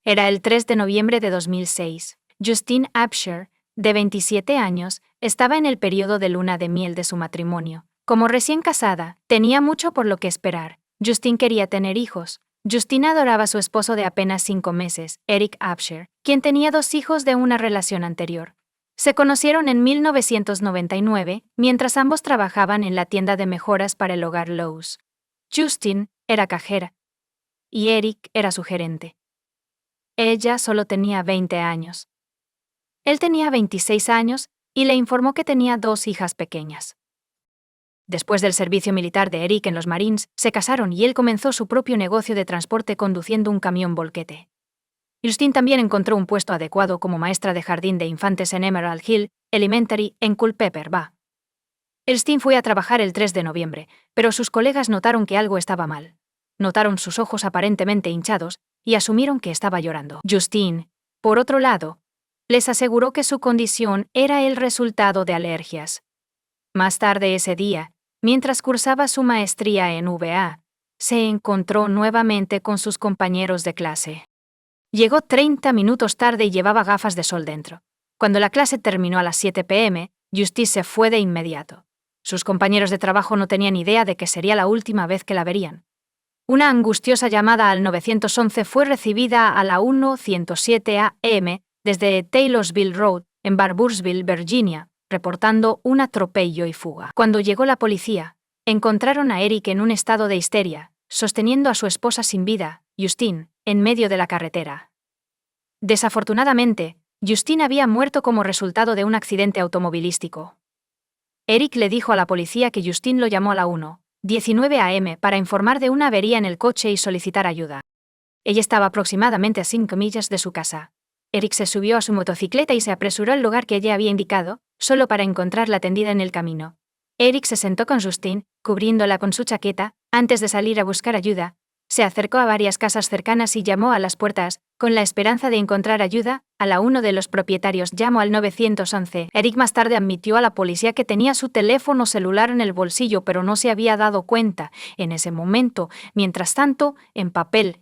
Era el 3 de noviembre de 2006. Justine Absher, de 27 años, estaba en el periodo de luna de miel de su matrimonio. Como recién casada, tenía mucho por lo que esperar. Justine quería tener hijos. Justine adoraba a su esposo de apenas 5 meses, Eric Absher, quien tenía 2 hijos de una relación anterior. Se conocieron en 1999, mientras ambos trabajaban en la tienda de mejoras para el hogar Lowe's. Justine era cajera y Eric era su gerente. Ella solo tenía 20 años. Él tenía 26 años y le informó que tenía 2 hijas pequeñas. Después del servicio militar de Eric en los Marines, se casaron y él comenzó su propio negocio de transporte conduciendo un camión volquete. Justine también encontró un puesto adecuado como maestra de jardín de infantes en Emerald Hill Elementary en Culpeper, Va. Justine fue a trabajar el 3 de noviembre, pero sus colegas notaron que algo estaba mal. Notaron sus ojos aparentemente hinchados y asumieron que estaba llorando. Justine, por otro lado, les aseguró que su condición era el resultado de alergias. Más tarde ese día, mientras cursaba su maestría en VA, se encontró nuevamente con sus compañeros de clase. Llegó 30 minutos tarde y llevaba gafas de sol dentro. Cuando la clase terminó a las 7 p.m., Justine se fue de inmediato. Sus compañeros de trabajo no tenían idea de que sería la última vez que la verían. Una angustiosa llamada al 911 fue recibida a la 1:107 a.m. desde Taylorsville Road, en Barboursville, Virginia, reportando un atropello y fuga. Cuando llegó la policía, encontraron a Eric en un estado de histeria, sosteniendo a su esposa sin vida, Justine, en medio de la carretera. Desafortunadamente, Justine había muerto como resultado de un accidente automovilístico. Eric le dijo a la policía que Justine lo llamó a la 1:19 a.m. para informar de una avería en el coche y solicitar ayuda. Ella estaba aproximadamente a 5 millas de su casa. Eric se subió a su motocicleta y se apresuró al lugar que ella había indicado, solo para encontrarla tendida en el camino. Eric se sentó con Justine, cubriéndola con su chaqueta, antes de salir a buscar ayuda. Se acercó a varias casas cercanas y llamó a las puertas, con la esperanza de encontrar ayuda. A la 1 de los propietarios llamó al 911. Eric más tarde admitió a la policía que tenía su teléfono celular en el bolsillo, pero no se había dado cuenta, en ese momento. Mientras tanto, en papel.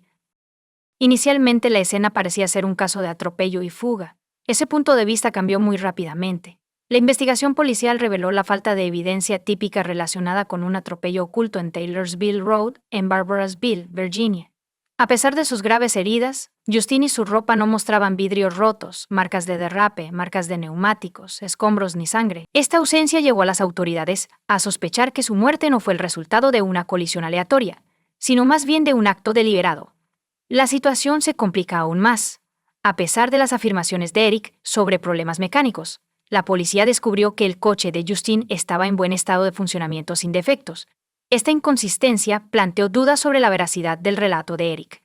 Inicialmente la escena parecía ser un caso de atropello y fuga. Ese punto de vista cambió muy rápidamente. La investigación policial reveló la falta de evidencia típica relacionada con un atropello oculto en Taylorsville Road, en Barboursville, Virginia. A pesar de sus graves heridas, Justine y su ropa no mostraban vidrios rotos, marcas de derrape, marcas de neumáticos, escombros ni sangre. Esta ausencia llevó a las autoridades a sospechar que su muerte no fue el resultado de una colisión aleatoria, sino más bien de un acto deliberado. La situación se complica aún más. A pesar de las afirmaciones de Eric sobre problemas mecánicos, la policía descubrió que el coche de Justine estaba en buen estado de funcionamiento sin defectos. Esta inconsistencia planteó dudas sobre la veracidad del relato de Eric.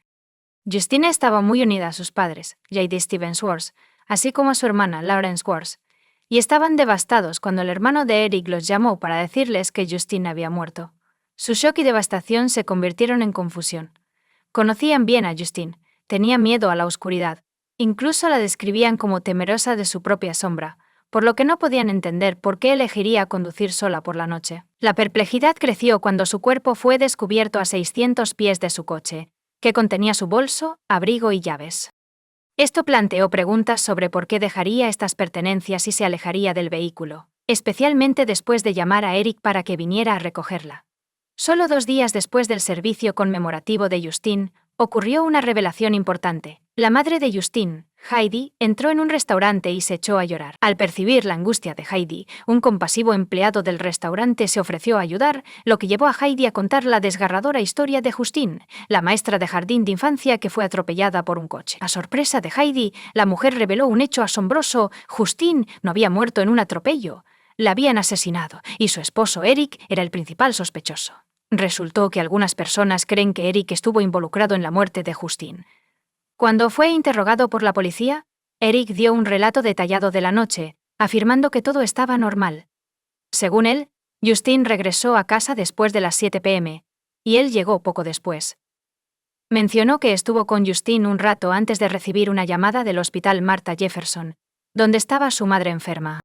Justine estaba muy unida a sus padres, J.D. Steven Swartz, así como a su hermana, Lauren Swartz, y estaban devastados cuando el hermano de Eric los llamó para decirles que Justine había muerto. Su shock y devastación se convirtieron en confusión. Conocían bien a Justine, tenía miedo a la oscuridad, incluso la describían como temerosa de su propia sombra, por lo que no podían entender por qué elegiría conducir sola por la noche. La perplejidad creció cuando su cuerpo fue descubierto a 600 pies de su coche, que contenía su bolso, abrigo y llaves. Esto planteó preguntas sobre por qué dejaría estas pertenencias y se alejaría del vehículo, especialmente después de llamar a Eric para que viniera a recogerla. Solo 2 días después del servicio conmemorativo de Justine, ocurrió una revelación importante. La madre de Justine, Heidi, entró en un restaurante y se echó a llorar. Al percibir la angustia de Heidi, un compasivo empleado del restaurante se ofreció a ayudar, lo que llevó a Heidi a contar la desgarradora historia de Justine, la maestra de jardín de infancia que fue atropellada por un coche. A sorpresa de Heidi, la mujer reveló un hecho asombroso. Justine no había muerto en un atropello. La habían asesinado, y su esposo Eric era el principal sospechoso. Resultó que algunas personas creen que Eric estuvo involucrado en la muerte de Justine. Cuando fue interrogado por la policía, Eric dio un relato detallado de la noche, afirmando que todo estaba normal. Según él, Justine regresó a casa después de las 7 p.m., y él llegó poco después. Mencionó que estuvo con Justine un rato antes de recibir una llamada del hospital Martha Jefferson, donde estaba su madre enferma.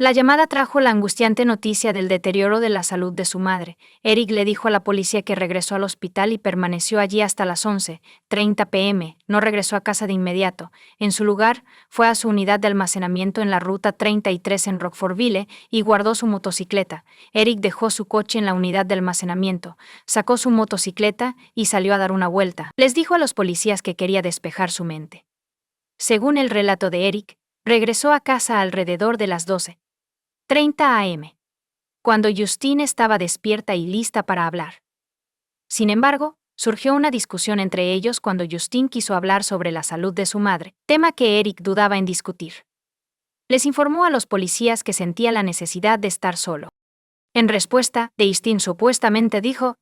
La llamada trajo la angustiante noticia del deterioro de la salud de su madre. Eric le dijo a la policía que regresó al hospital y permaneció allí hasta las 11:30 p.m. No regresó a casa de inmediato. En su lugar, fue a su unidad de almacenamiento en la ruta 33 en Rockfordville y guardó su motocicleta. Eric dejó su coche en la unidad de almacenamiento, sacó su motocicleta y salió a dar una vuelta. Les dijo a los policías que quería despejar su mente. Según el relato de Eric, regresó a casa alrededor de las 12:30 a.m., cuando Justine estaba despierta y lista para hablar. Sin embargo, surgió una discusión entre ellos cuando Justine quiso hablar sobre la salud de su madre, tema que Eric dudaba en discutir. Les informó a los policías que sentía la necesidad de estar solo. En respuesta, Justine supuestamente dijo: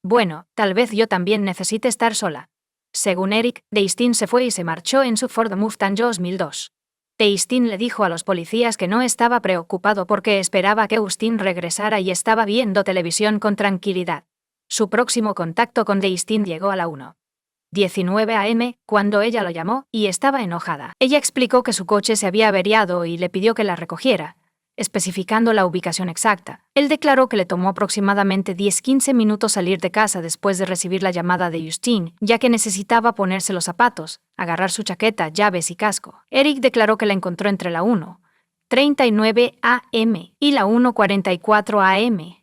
«Bueno, tal vez yo también necesite estar sola». Según Eric, Justine se fue y se marchó en su Ford Mustang 2002. Justine le dijo a los policías que no estaba preocupado porque esperaba que Justine regresara y estaba viendo televisión con tranquilidad. Su próximo contacto con Justine llegó a la 1:19 a.m., cuando ella lo llamó y estaba enojada. Ella explicó que su coche se había averiado y le pidió que la recogiera, especificando la ubicación exacta. Él declaró que le tomó aproximadamente 10-15 minutos salir de casa después de recibir la llamada de Justine, ya que necesitaba ponerse los zapatos, agarrar su chaqueta, llaves y casco. Eric declaró que la encontró entre la 1:39 a.m. y la 1:44 a.m.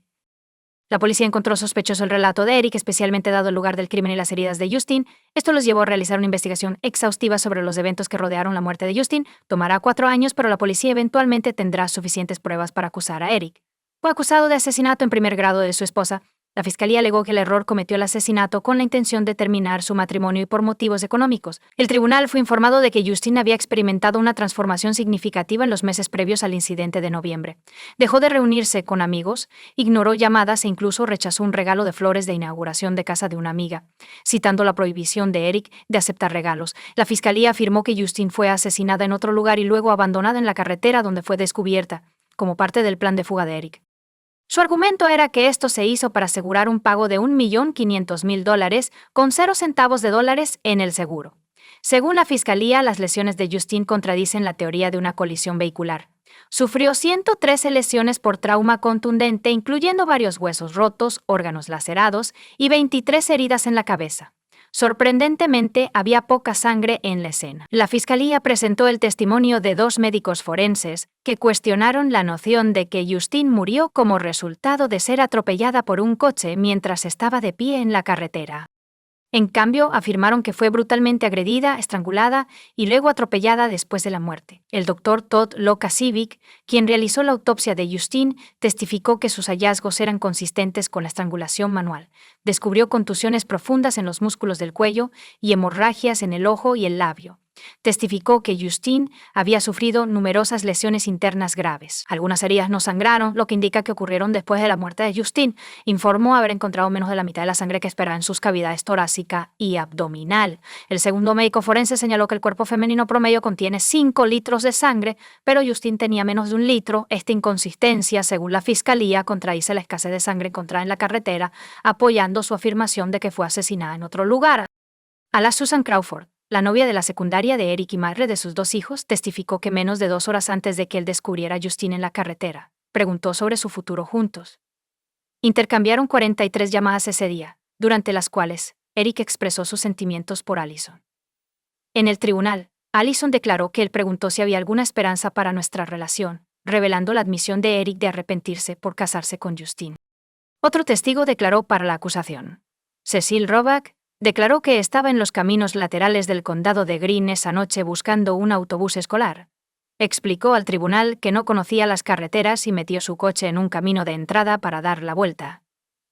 La policía encontró sospechoso el relato de Eric, especialmente dado el lugar del crimen y las heridas de Justine. Esto los llevó a realizar una investigación exhaustiva sobre los eventos que rodearon la muerte de Justine. Tomará 4 años, pero la policía eventualmente tendrá suficientes pruebas para acusar a Eric. Fue acusado de asesinato en primer grado de su esposa. La fiscalía alegó que el error cometió el asesinato con la intención de terminar su matrimonio y por motivos económicos. El tribunal fue informado de que Justine había experimentado una transformación significativa en los meses previos al incidente de noviembre. Dejó de reunirse con amigos, ignoró llamadas e incluso rechazó un regalo de flores de inauguración de casa de una amiga, citando la prohibición de Eric de aceptar regalos. La fiscalía afirmó que Justine fue asesinada en otro lugar y luego abandonada en la carretera donde fue descubierta, como parte del plan de fuga de Eric. Su argumento era que esto se hizo para asegurar un pago de $1.500.000 con 0 centavos de dólares en el seguro. Según la fiscalía, las lesiones de Justine contradicen la teoría de una colisión vehicular. Sufrió 113 lesiones por trauma contundente, incluyendo varios huesos rotos, órganos lacerados y 23 heridas en la cabeza. Sorprendentemente, había poca sangre en la escena. La fiscalía presentó el testimonio de 2 médicos forenses que cuestionaron la noción de que Justine murió como resultado de ser atropellada por un coche mientras estaba de pie en la carretera. En cambio, afirmaron que fue brutalmente agredida, estrangulada y luego atropellada después de la muerte. El doctor Todd Lokasiewicz, quien realizó la autopsia de Justine, testificó que sus hallazgos eran consistentes con la estrangulación manual. Descubrió contusiones profundas en los músculos del cuello y hemorragias en el ojo y el labio. Testificó que Justine había sufrido numerosas lesiones internas graves. Algunas heridas no sangraron, lo que indica que ocurrieron después de la muerte de Justine. Informó haber encontrado menos de la mitad de la sangre que esperaba en sus cavidades torácica y abdominal. El segundo médico forense señaló que el cuerpo femenino promedio contiene 5 litros de sangre, pero Justine tenía menos de 1 litro. Esta inconsistencia, según la fiscalía, contradice la escasez de sangre encontrada en la carretera, apoyando su afirmación de que fue asesinada en otro lugar. Ala Susan Crawford, la novia de la secundaria de Eric y madre de sus 2 hijos, testificó que menos de 2 horas antes de que él descubriera a Justine en la carretera, preguntó sobre su futuro juntos. Intercambiaron 43 llamadas ese día, durante las cuales Eric expresó sus sentimientos por Allison. En el tribunal, Allison declaró que él preguntó si había alguna esperanza para nuestra relación, revelando la admisión de Eric de arrepentirse por casarse con Justine. Otro testigo declaró para la acusación. Cecil Roback declaró que estaba en los caminos laterales del condado de Greene esa noche buscando un autobús escolar. Explicó al tribunal que no conocía las carreteras y metió su coche en un camino de entrada para dar la vuelta.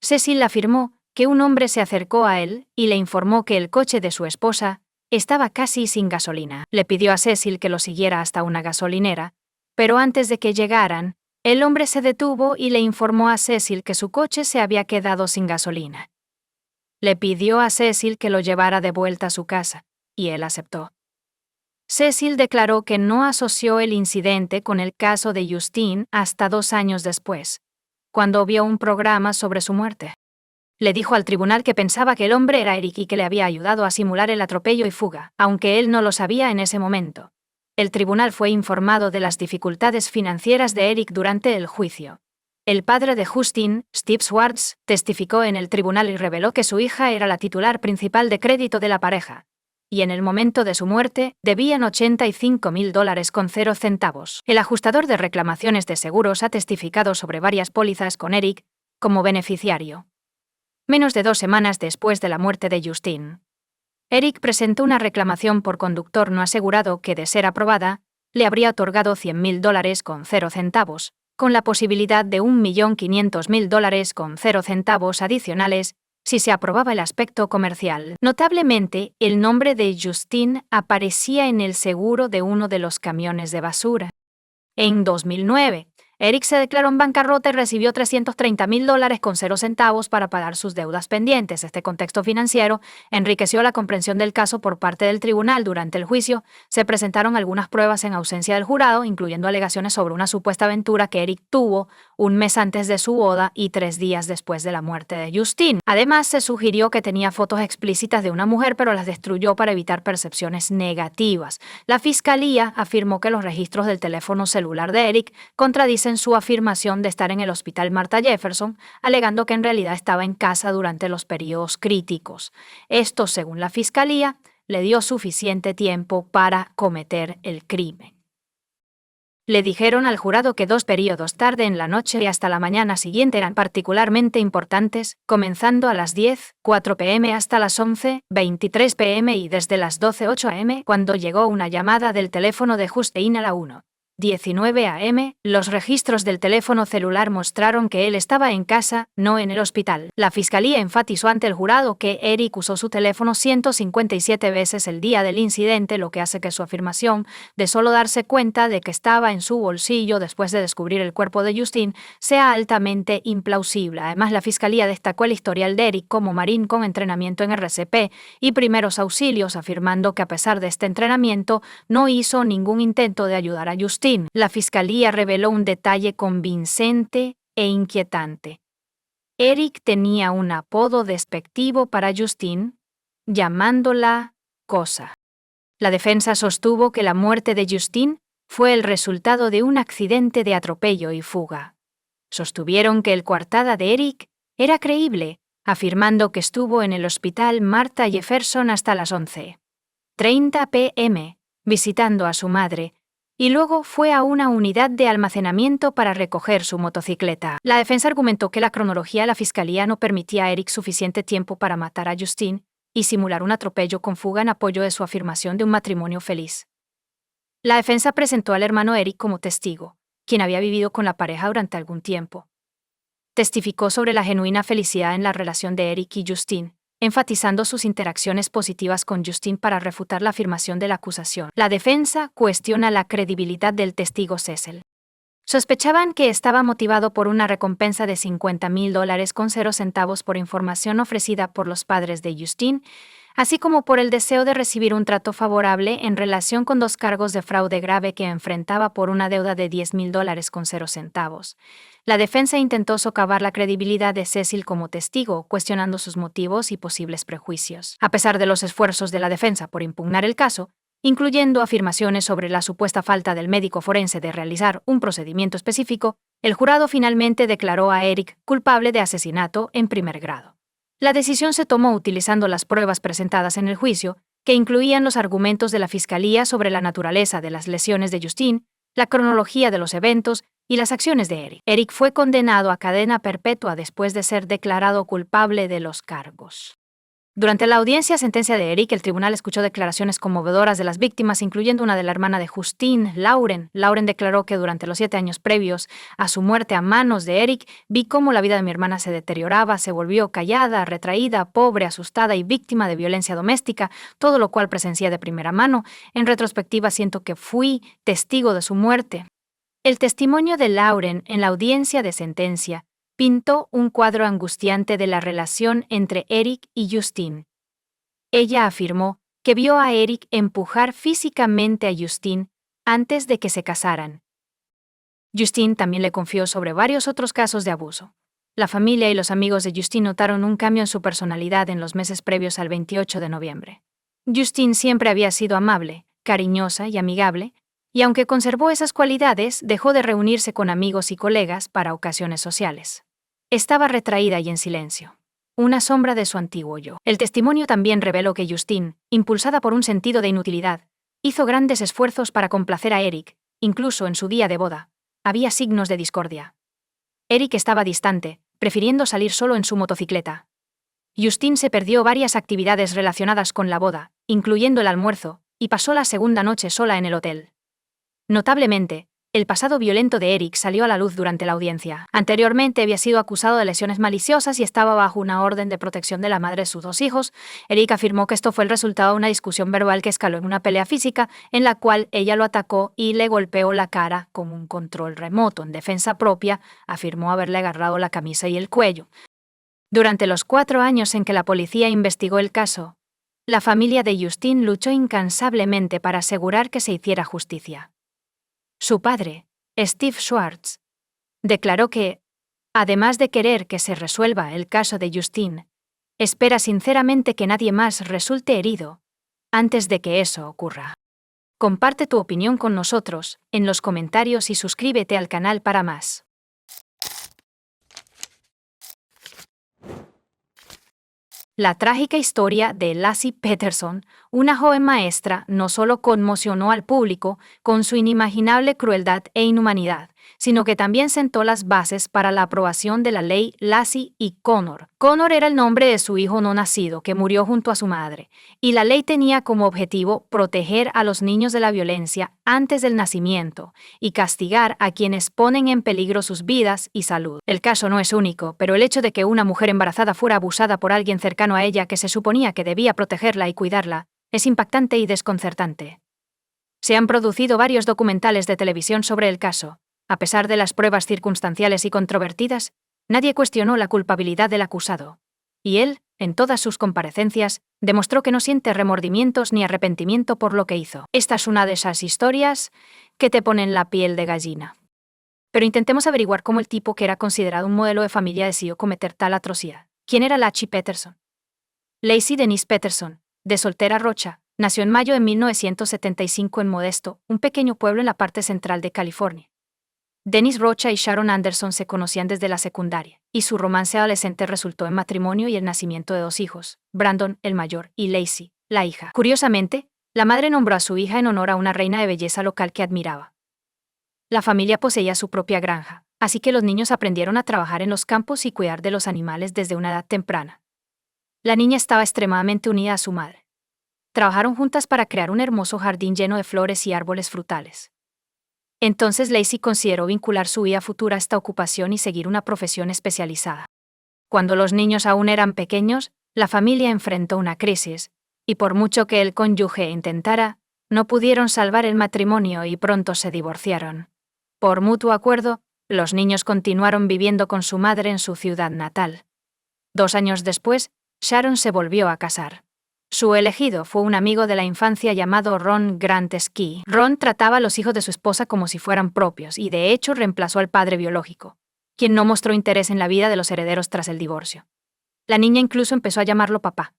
Cecil afirmó que un hombre se acercó a él y le informó que el coche de su esposa estaba casi sin gasolina. Le pidió a Cecil que lo siguiera hasta una gasolinera, pero antes de que llegaran, el hombre se detuvo y le informó a Cecil que su coche se había quedado sin gasolina. Le pidió a Cecil que lo llevara de vuelta a su casa, y él aceptó. Cecil declaró que no asoció el incidente con el caso de Justine hasta 2 años después, cuando vio un programa sobre su muerte. Le dijo al tribunal que pensaba que el hombre era Eric y que le había ayudado a simular el atropello y fuga, aunque él no lo sabía en ese momento. El tribunal fue informado de las dificultades financieras de Eric durante el juicio. El padre de Justine, Steve Swartz, testificó en el tribunal y reveló que su hija era la titular principal de crédito de la pareja, y en el momento de su muerte debían $85,000 con 0 centavos. El ajustador de reclamaciones de seguros ha testificado sobre varias pólizas con Eric como beneficiario. Menos de 2 semanas después de la muerte de Justine, Eric presentó una reclamación por conductor no asegurado que, de ser aprobada, le habría otorgado $100,000 con 0 centavos, con la posibilidad de $1,500,000 con 0 centavos adicionales si se aprobaba el aspecto comercial. Notablemente, el nombre de Justine aparecía en el seguro de uno de los camiones de basura. En 2009, Eric se declaró en bancarrota y recibió $330,000 con 0 centavos para pagar sus deudas pendientes. Este contexto financiero enriqueció la comprensión del caso por parte del tribunal. Durante el juicio, se presentaron algunas pruebas en ausencia del jurado, incluyendo alegaciones sobre una supuesta aventura que Eric tuvo un mes antes de su boda y 3 días después de la muerte de Justine. Además, se sugirió que tenía fotos explícitas de una mujer, pero las destruyó para evitar percepciones negativas. La fiscalía afirmó que los registros del teléfono celular de Eric contradicen su afirmación de estar en el hospital Martha Jefferson, alegando que en realidad estaba en casa durante los periodos críticos. Esto, según la fiscalía, le dio suficiente tiempo para cometer el crimen. Le dijeron al jurado que 2 periodos tarde en la noche y hasta la mañana siguiente eran particularmente importantes, comenzando a las 10:04 p.m. hasta las 11:23 p.m. y desde las 12:08 a.m. cuando llegó una llamada del teléfono de Justine a la 1:19 a.m., los registros del teléfono celular mostraron que él estaba en casa, no en el hospital. La fiscalía enfatizó ante el jurado que Eric usó su teléfono 157 veces el día del incidente, lo que hace que su afirmación de solo darse cuenta de que estaba en su bolsillo después de descubrir el cuerpo de Justine sea altamente implausible. Además, la fiscalía destacó el historial de Eric como marín con entrenamiento en RCP y primeros auxilios, afirmando que a pesar de este entrenamiento no hizo ningún intento de ayudar a Justine. La fiscalía reveló un detalle convincente e inquietante. Eric tenía un apodo despectivo para Justine, llamándola Cosa. La defensa sostuvo que la muerte de Justine fue el resultado de un accidente de atropello y fuga. Sostuvieron que el coartada de Eric era creíble, afirmando que estuvo en el hospital Martha Jefferson hasta las 11:30 p.m., visitando a su madre, y luego fue a una unidad de almacenamiento para recoger su motocicleta. La defensa argumentó que la cronología de la fiscalía no permitía a Eric suficiente tiempo para matar a Justine y simular un atropello con fuga en apoyo de su afirmación de un matrimonio feliz. La defensa presentó al hermano Eric como testigo, quien había vivido con la pareja durante algún tiempo. Testificó sobre la genuina felicidad en la relación de Eric y Justine, enfatizando sus interacciones positivas con Justine para refutar la afirmación de la acusación. La defensa cuestiona la credibilidad del testigo Cecil. Sospechaban que estaba motivado por una recompensa de $50,000 con 0 centavos por información ofrecida por los padres de Justine, así como por el deseo de recibir un trato favorable en relación con 2 cargos de fraude grave que enfrentaba por una deuda de $10,000 con 0 centavos. La defensa intentó socavar la credibilidad de Cecil como testigo, cuestionando sus motivos y posibles prejuicios. A pesar de los esfuerzos de la defensa por impugnar el caso, incluyendo afirmaciones sobre la supuesta falta del médico forense de realizar un procedimiento específico, el jurado finalmente declaró a Eric culpable de asesinato en primer grado. La decisión se tomó utilizando las pruebas presentadas en el juicio, que incluían los argumentos de la fiscalía sobre la naturaleza de las lesiones de Justine, la cronología de los eventos y las acciones de Eric. Eric fue condenado a cadena perpetua después de ser declarado culpable de los cargos. Durante la audiencia sentencia de Eric, el tribunal escuchó declaraciones conmovedoras de las víctimas, incluyendo una de la hermana de Justine, Lauren. Lauren declaró que durante los 7 años previos a su muerte a manos de Eric, vi cómo la vida de mi hermana se deterioraba, se volvió callada, retraída, pobre, asustada y víctima de violencia doméstica, todo lo cual presencié de primera mano. En retrospectiva, siento que fui testigo de su muerte. El testimonio de Lauren en la audiencia de sentencia pintó un cuadro angustiante de la relación entre Eric y Justine. Ella afirmó que vio a Eric empujar físicamente a Justine antes de que se casaran. Justine también le confió sobre varios otros casos de abuso. La familia y los amigos de Justine notaron un cambio en su personalidad en los meses previos al 28 de noviembre. Justine siempre había sido amable, cariñosa y amigable, Y aunque conservó esas cualidades, dejó de reunirse con amigos y colegas para ocasiones sociales. Estaba retraída y en silencio. Una sombra de su antiguo yo. El testimonio también reveló que Justine, impulsada por un sentido de inutilidad, hizo grandes esfuerzos para complacer a Eric, incluso en su día de boda. Había signos de discordia. Eric estaba distante, prefiriendo salir solo en su motocicleta. Justine se perdió varias actividades relacionadas con la boda, incluyendo el almuerzo, y pasó la segunda noche sola en el hotel. Notablemente, el pasado violento de Eric salió a la luz durante la audiencia. Anteriormente había sido acusado de lesiones maliciosas y estaba bajo una orden de protección de la madre de sus 2 hijos. Eric afirmó que esto fue el resultado de una discusión verbal que escaló en una pelea física, en la cual ella lo atacó y le golpeó la cara con un control remoto. En defensa propia, afirmó haberle agarrado la camisa y el cuello. Durante los 4 años en que la policía investigó el caso, la familia de Justine luchó incansablemente para asegurar que se hiciera justicia. Su padre, Steve Schwartz, declaró que, además de querer que se resuelva el caso de Justine, espera sinceramente que nadie más resulte herido antes de que eso ocurra. Comparte tu opinión con nosotros en los comentarios y suscríbete al canal para más. La trágica historia de Laci Peterson, una joven maestra, no solo conmocionó al público con su inimaginable crueldad e inhumanidad, sino que también sentó las bases para la aprobación de la ley Laci y Connor. Connor era el nombre de su hijo no nacido, que murió junto a su madre, y la ley tenía como objetivo proteger a los niños de la violencia antes del nacimiento y castigar a quienes ponen en peligro sus vidas y salud. El caso no es único, pero el hecho de que una mujer embarazada fuera abusada por alguien cercano a ella que se suponía que debía protegerla y cuidarla es impactante y desconcertante. Se han producido varios documentales de televisión sobre el caso. A pesar de las pruebas circunstanciales y controvertidas, nadie cuestionó la culpabilidad del acusado. Y él, en todas sus comparecencias, demostró que no siente remordimientos ni arrepentimiento por lo que hizo. Esta es una de esas historias que te ponen la piel de gallina. Pero intentemos averiguar cómo el tipo que era considerado un modelo de familia decidió cometer tal atrocidad. ¿Quién era Laci Peterson? Laci Denise Peterson, de Soltera Rocha, nació en mayo de 1975 en Modesto, un pequeño pueblo en la parte central de California. Dennis Rocha y Sharon Anderson se conocían desde la secundaria, y su romance adolescente resultó en matrimonio y el nacimiento de 2 hijos, Brandon, el mayor, y Laci, la hija. Curiosamente, la madre nombró a su hija en honor a una reina de belleza local que admiraba. La familia poseía su propia granja, así que los niños aprendieron a trabajar en los campos y cuidar de los animales desde una edad temprana. La niña estaba extremadamente unida a su madre. Trabajaron juntas para crear un hermoso jardín lleno de flores y árboles frutales. Entonces Laci consideró vincular su vida futura a esta ocupación y seguir una profesión especializada. Cuando los niños aún eran pequeños, la familia enfrentó una crisis, y por mucho que el cónyuge intentara, no pudieron salvar el matrimonio y pronto se divorciaron. Por mutuo acuerdo, los niños continuaron viviendo con su madre en su ciudad natal. 2 años después, Sharon se volvió a casar. Su elegido fue un amigo de la infancia llamado Ron Grant Ski. Ron trataba a los hijos de su esposa como si fueran propios y de hecho reemplazó al padre biológico, quien no mostró interés en la vida de los herederos tras el divorcio. La niña incluso empezó a llamarlo papá.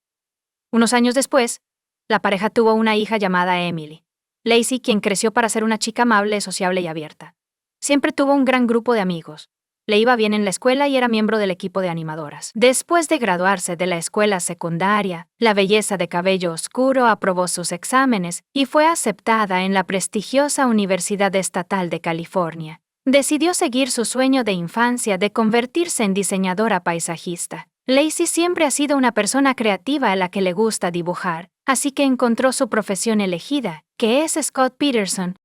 Unos años después, la pareja tuvo una hija llamada Emily. Laci, quien creció para ser una chica amable, sociable y abierta. Siempre tuvo un gran grupo de amigos. Le iba bien en la escuela y era miembro del equipo de animadoras. Después de graduarse de la escuela secundaria, la belleza de cabello oscuro aprobó sus exámenes y fue aceptada en la prestigiosa Universidad Estatal de California. Decidió seguir su sueño de infancia de convertirse en diseñadora paisajista. Laci siempre ha sido una persona creativa a la que le gusta dibujar, así que encontró su profesión elegida, que es Scott Peterson.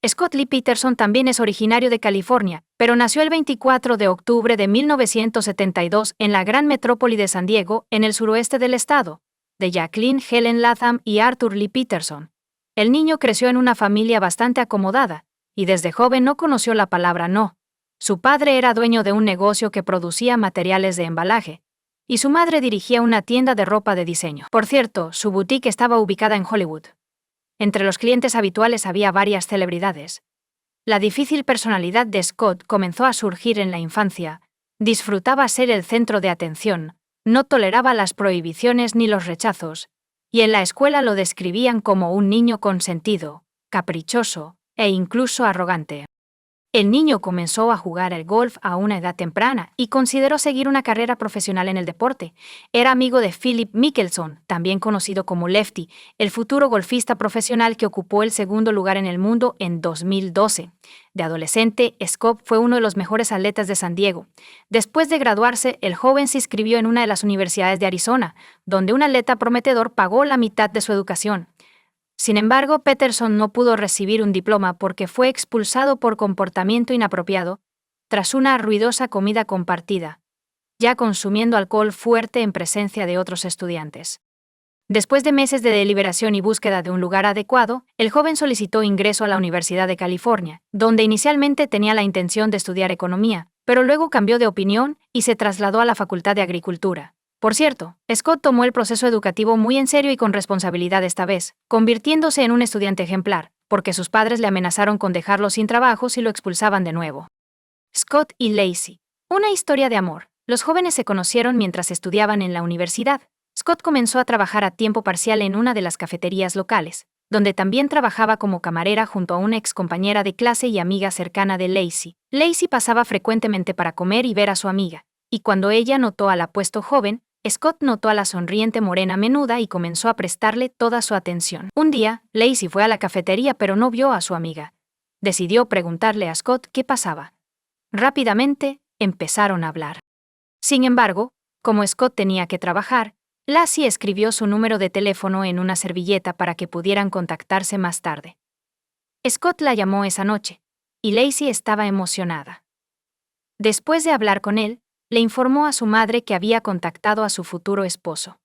Scott Lee Peterson también es originario de California, pero nació el 24 de octubre de 1972 en la gran metrópoli de San Diego, en el suroeste del estado, de Jacqueline Helen Latham y Arthur Lee Peterson. El niño creció en una familia bastante acomodada, y desde joven no conoció la palabra no. Su padre era dueño de un negocio que producía materiales de embalaje, y su madre dirigía una tienda de ropa de diseño. Por cierto, su boutique estaba ubicada en Hollywood. Entre los clientes habituales había varias celebridades. La difícil personalidad de Scott comenzó a surgir en la infancia. Disfrutaba ser el centro de atención, no toleraba las prohibiciones ni los rechazos, y en la escuela lo describían como un niño consentido, caprichoso e incluso arrogante. El niño comenzó a jugar al golf a una edad temprana y consideró seguir una carrera profesional en el deporte. Era amigo de Philip Mickelson, también conocido como Lefty, el futuro golfista profesional que ocupó el segundo lugar en el mundo en 2012. De adolescente, Scott fue uno de los mejores atletas de San Diego. Después de graduarse, el joven se inscribió en una de las universidades de Arizona, donde un atleta prometedor pagó la mitad de su educación. Sin embargo, Peterson no pudo recibir un diploma porque fue expulsado por comportamiento inapropiado tras una ruidosa comida compartida, ya consumiendo alcohol fuerte en presencia de otros estudiantes. Después de meses de deliberación y búsqueda de un lugar adecuado, el joven solicitó ingreso a la Universidad de California, donde inicialmente tenía la intención de estudiar economía, pero luego cambió de opinión y se trasladó a la Facultad de Agricultura. Por cierto, Scott tomó el proceso educativo muy en serio y con responsabilidad esta vez, convirtiéndose en un estudiante ejemplar, porque sus padres le amenazaron con dejarlo sin trabajo si lo expulsaban de nuevo. Scott y Lacey. Una historia de amor. Los jóvenes se conocieron mientras estudiaban en la universidad. Scott comenzó a trabajar a tiempo parcial en una de las cafeterías locales, donde también trabajaba como camarera junto a una excompañera de clase y amiga cercana de Lacey. Lacey pasaba frecuentemente para comer y ver a su amiga, y cuando ella notó al apuesto joven, Scott notó a la sonriente morena menuda y comenzó a prestarle toda su atención. Un día, Lacey fue a la cafetería pero no vio a su amiga. Decidió preguntarle a Scott qué pasaba. Rápidamente, empezaron a hablar. Sin embargo, como Scott tenía que trabajar, Lacey escribió su número de teléfono en una servilleta para que pudieran contactarse más tarde. Scott la llamó esa noche, y Lacey estaba emocionada. Después de hablar con él, le informó a su madre que había contactado a su futuro esposo.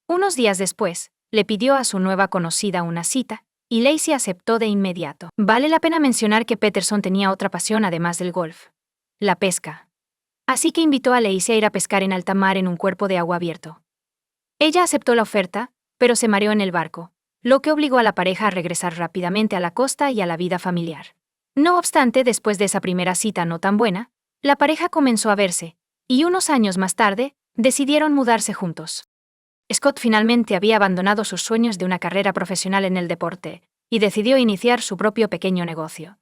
Unos días después, le pidió a su nueva conocida una cita, y Lacey aceptó de inmediato. Vale la pena mencionar que Peterson tenía otra pasión además del golf: la pesca. Así que invitó a Lacey a ir a pescar en alta mar en un cuerpo de agua abierto. Ella aceptó la oferta, pero se mareó en el barco, lo que obligó a la pareja a regresar rápidamente a la costa y a la vida familiar. No obstante, después de esa primera cita no tan buena, la pareja comenzó a verse, y unos años más tarde, decidieron mudarse juntos. Scott finalmente había abandonado sus sueños de una carrera profesional en el deporte, y decidió iniciar su propio pequeño negocio.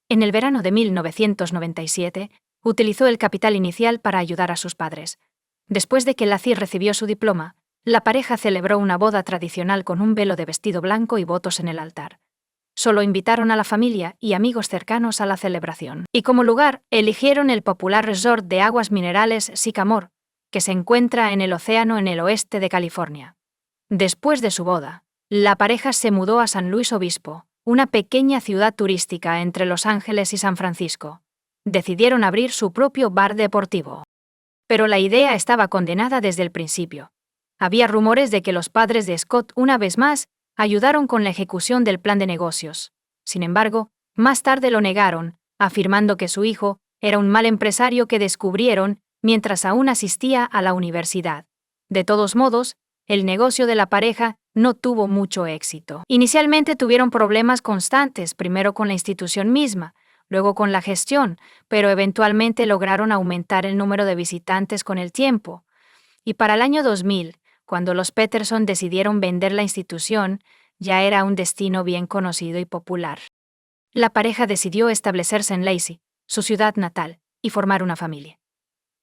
En el verano de 1997, utilizó el capital inicial para ayudar a sus padres. Después de que Lacey recibió su diploma, la pareja celebró una boda tradicional con un velo de vestido blanco y votos en el altar. Solo invitaron a la familia y amigos cercanos a la celebración. Y como lugar, eligieron el popular resort de aguas minerales Sycamore, que se encuentra en el océano en el oeste de California. Después de su boda, la pareja se mudó a San Luis Obispo, una pequeña ciudad turística entre Los Ángeles y San Francisco. Decidieron abrir su propio bar deportivo. Pero la idea estaba condenada desde el principio. Había rumores de que los padres de Scott, una vez más, ayudaron con la ejecución del plan de negocios. Sin embargo, más tarde lo negaron, afirmando que su hijo era un mal empresario que descubrieron mientras aún asistía a la universidad. De todos modos, el negocio de la pareja no tuvo mucho éxito. Inicialmente tuvieron problemas constantes, primero con la institución misma, luego con la gestión, pero eventualmente lograron aumentar el número de visitantes con el tiempo. Y para el año 2000, cuando los Peterson decidieron vender la institución, ya era un destino bien conocido y popular. La pareja decidió establecerse en Lacey, su ciudad natal, y formar una familia.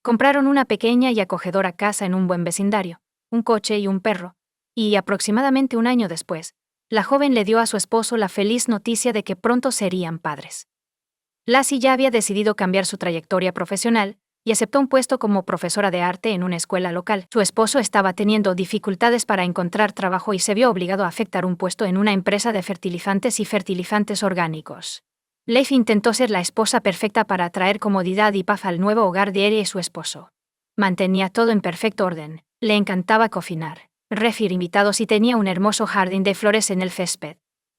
Compraron una pequeña y acogedora casa en un buen vecindario, un coche y un perro, y aproximadamente un año después, la joven le dio a su esposo la feliz noticia de que pronto serían padres. Lacey ya había decidido cambiar su trayectoria profesional y aceptó un puesto como profesora de arte en una escuela local. Su esposo estaba teniendo dificultades para encontrar trabajo y se vio obligado a aceptar un puesto en una empresa de fertilizantes y fertilizantes orgánicos. Lacey intentó ser la esposa perfecta para traer comodidad y paz al nuevo hogar de ella y su esposo. Mantenía todo en perfecto orden, le encantaba cocinar, recibir invitados y tenía un hermoso jardín de flores en el césped.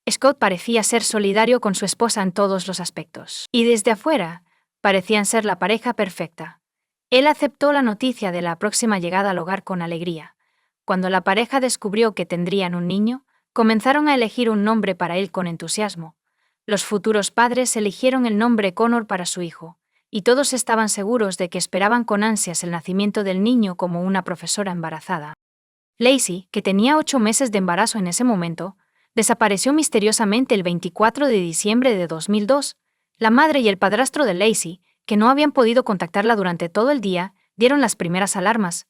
Scott parecía ser solidario con su esposa en todos los aspectos. Y desde afuera, parecían ser la pareja perfecta. Él aceptó la noticia de la próxima llegada al hogar con alegría. Cuando la pareja descubrió que tendrían un niño, comenzaron a elegir un nombre para él con entusiasmo. Los futuros padres eligieron el nombre Connor para su hijo, y todos estaban seguros de que esperaban con ansias el nacimiento del niño como una profesora embarazada. Lacey, que tenía 8 meses de embarazo en ese momento, desapareció misteriosamente el 24 de diciembre de 2002. La madre y el padrastro de Lacey, que no habían podido contactarla durante todo el día, dieron las primeras alarmas.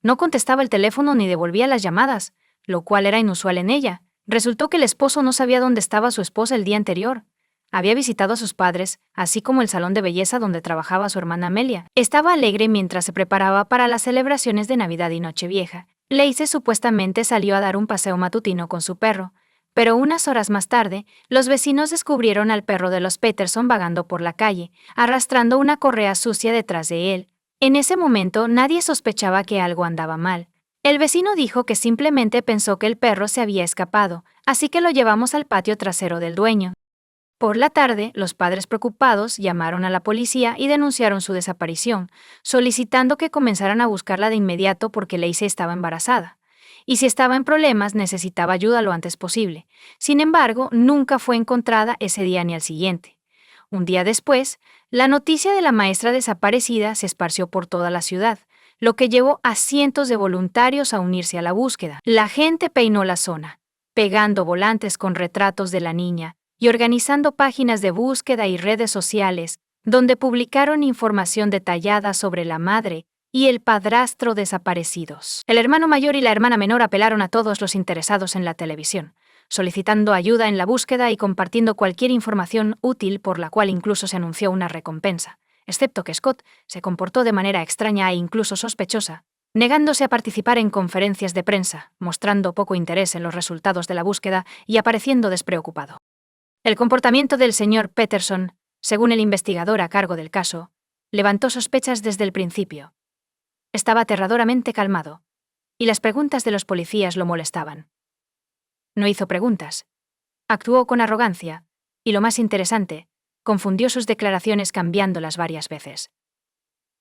No contestaba el teléfono ni devolvía las llamadas, lo cual era inusual en ella. Resultó que el esposo no sabía dónde estaba su esposa el día anterior. Había visitado a sus padres, así como el salón de belleza donde trabajaba su hermana Amelia. Estaba alegre mientras se preparaba para las celebraciones de Navidad y Nochevieja. Lacey supuestamente salió a dar un paseo matutino con su perro, pero unas horas más tarde, los vecinos descubrieron al perro de los Peterson vagando por la calle, arrastrando una correa sucia detrás de él. En ese momento nadie sospechaba que algo andaba mal. El vecino dijo que simplemente pensó que el perro se había escapado, así que lo llevamos al patio trasero del dueño. Por la tarde, los padres preocupados llamaron a la policía y denunciaron su desaparición, solicitando que comenzaran a buscarla de inmediato porque Lacey estaba embarazada. Y si estaba en problemas, necesitaba ayuda lo antes posible. Sin embargo, nunca fue encontrada ese día ni al siguiente. Un día después, la noticia de la maestra desaparecida se esparció por toda la ciudad, lo que llevó a cientos de voluntarios a unirse a la búsqueda. La gente peinó la zona, pegando volantes con retratos de la niña y organizando páginas de búsqueda y redes sociales, donde publicaron información detallada sobre la madre y el padrastro desaparecidos. El hermano mayor y la hermana menor apelaron a todos los interesados en la televisión, solicitando ayuda en la búsqueda y compartiendo cualquier información útil por la cual incluso se anunció una recompensa, excepto que Scott se comportó de manera extraña e incluso sospechosa, negándose a participar en conferencias de prensa, mostrando poco interés en los resultados de la búsqueda y apareciendo despreocupado. El comportamiento del señor Peterson, según el investigador a cargo del caso, levantó sospechas desde el principio. Estaba aterradoramente calmado, y las preguntas de los policías lo molestaban. No hizo preguntas. Actuó con arrogancia, y lo más interesante, confundió sus declaraciones cambiándolas varias veces.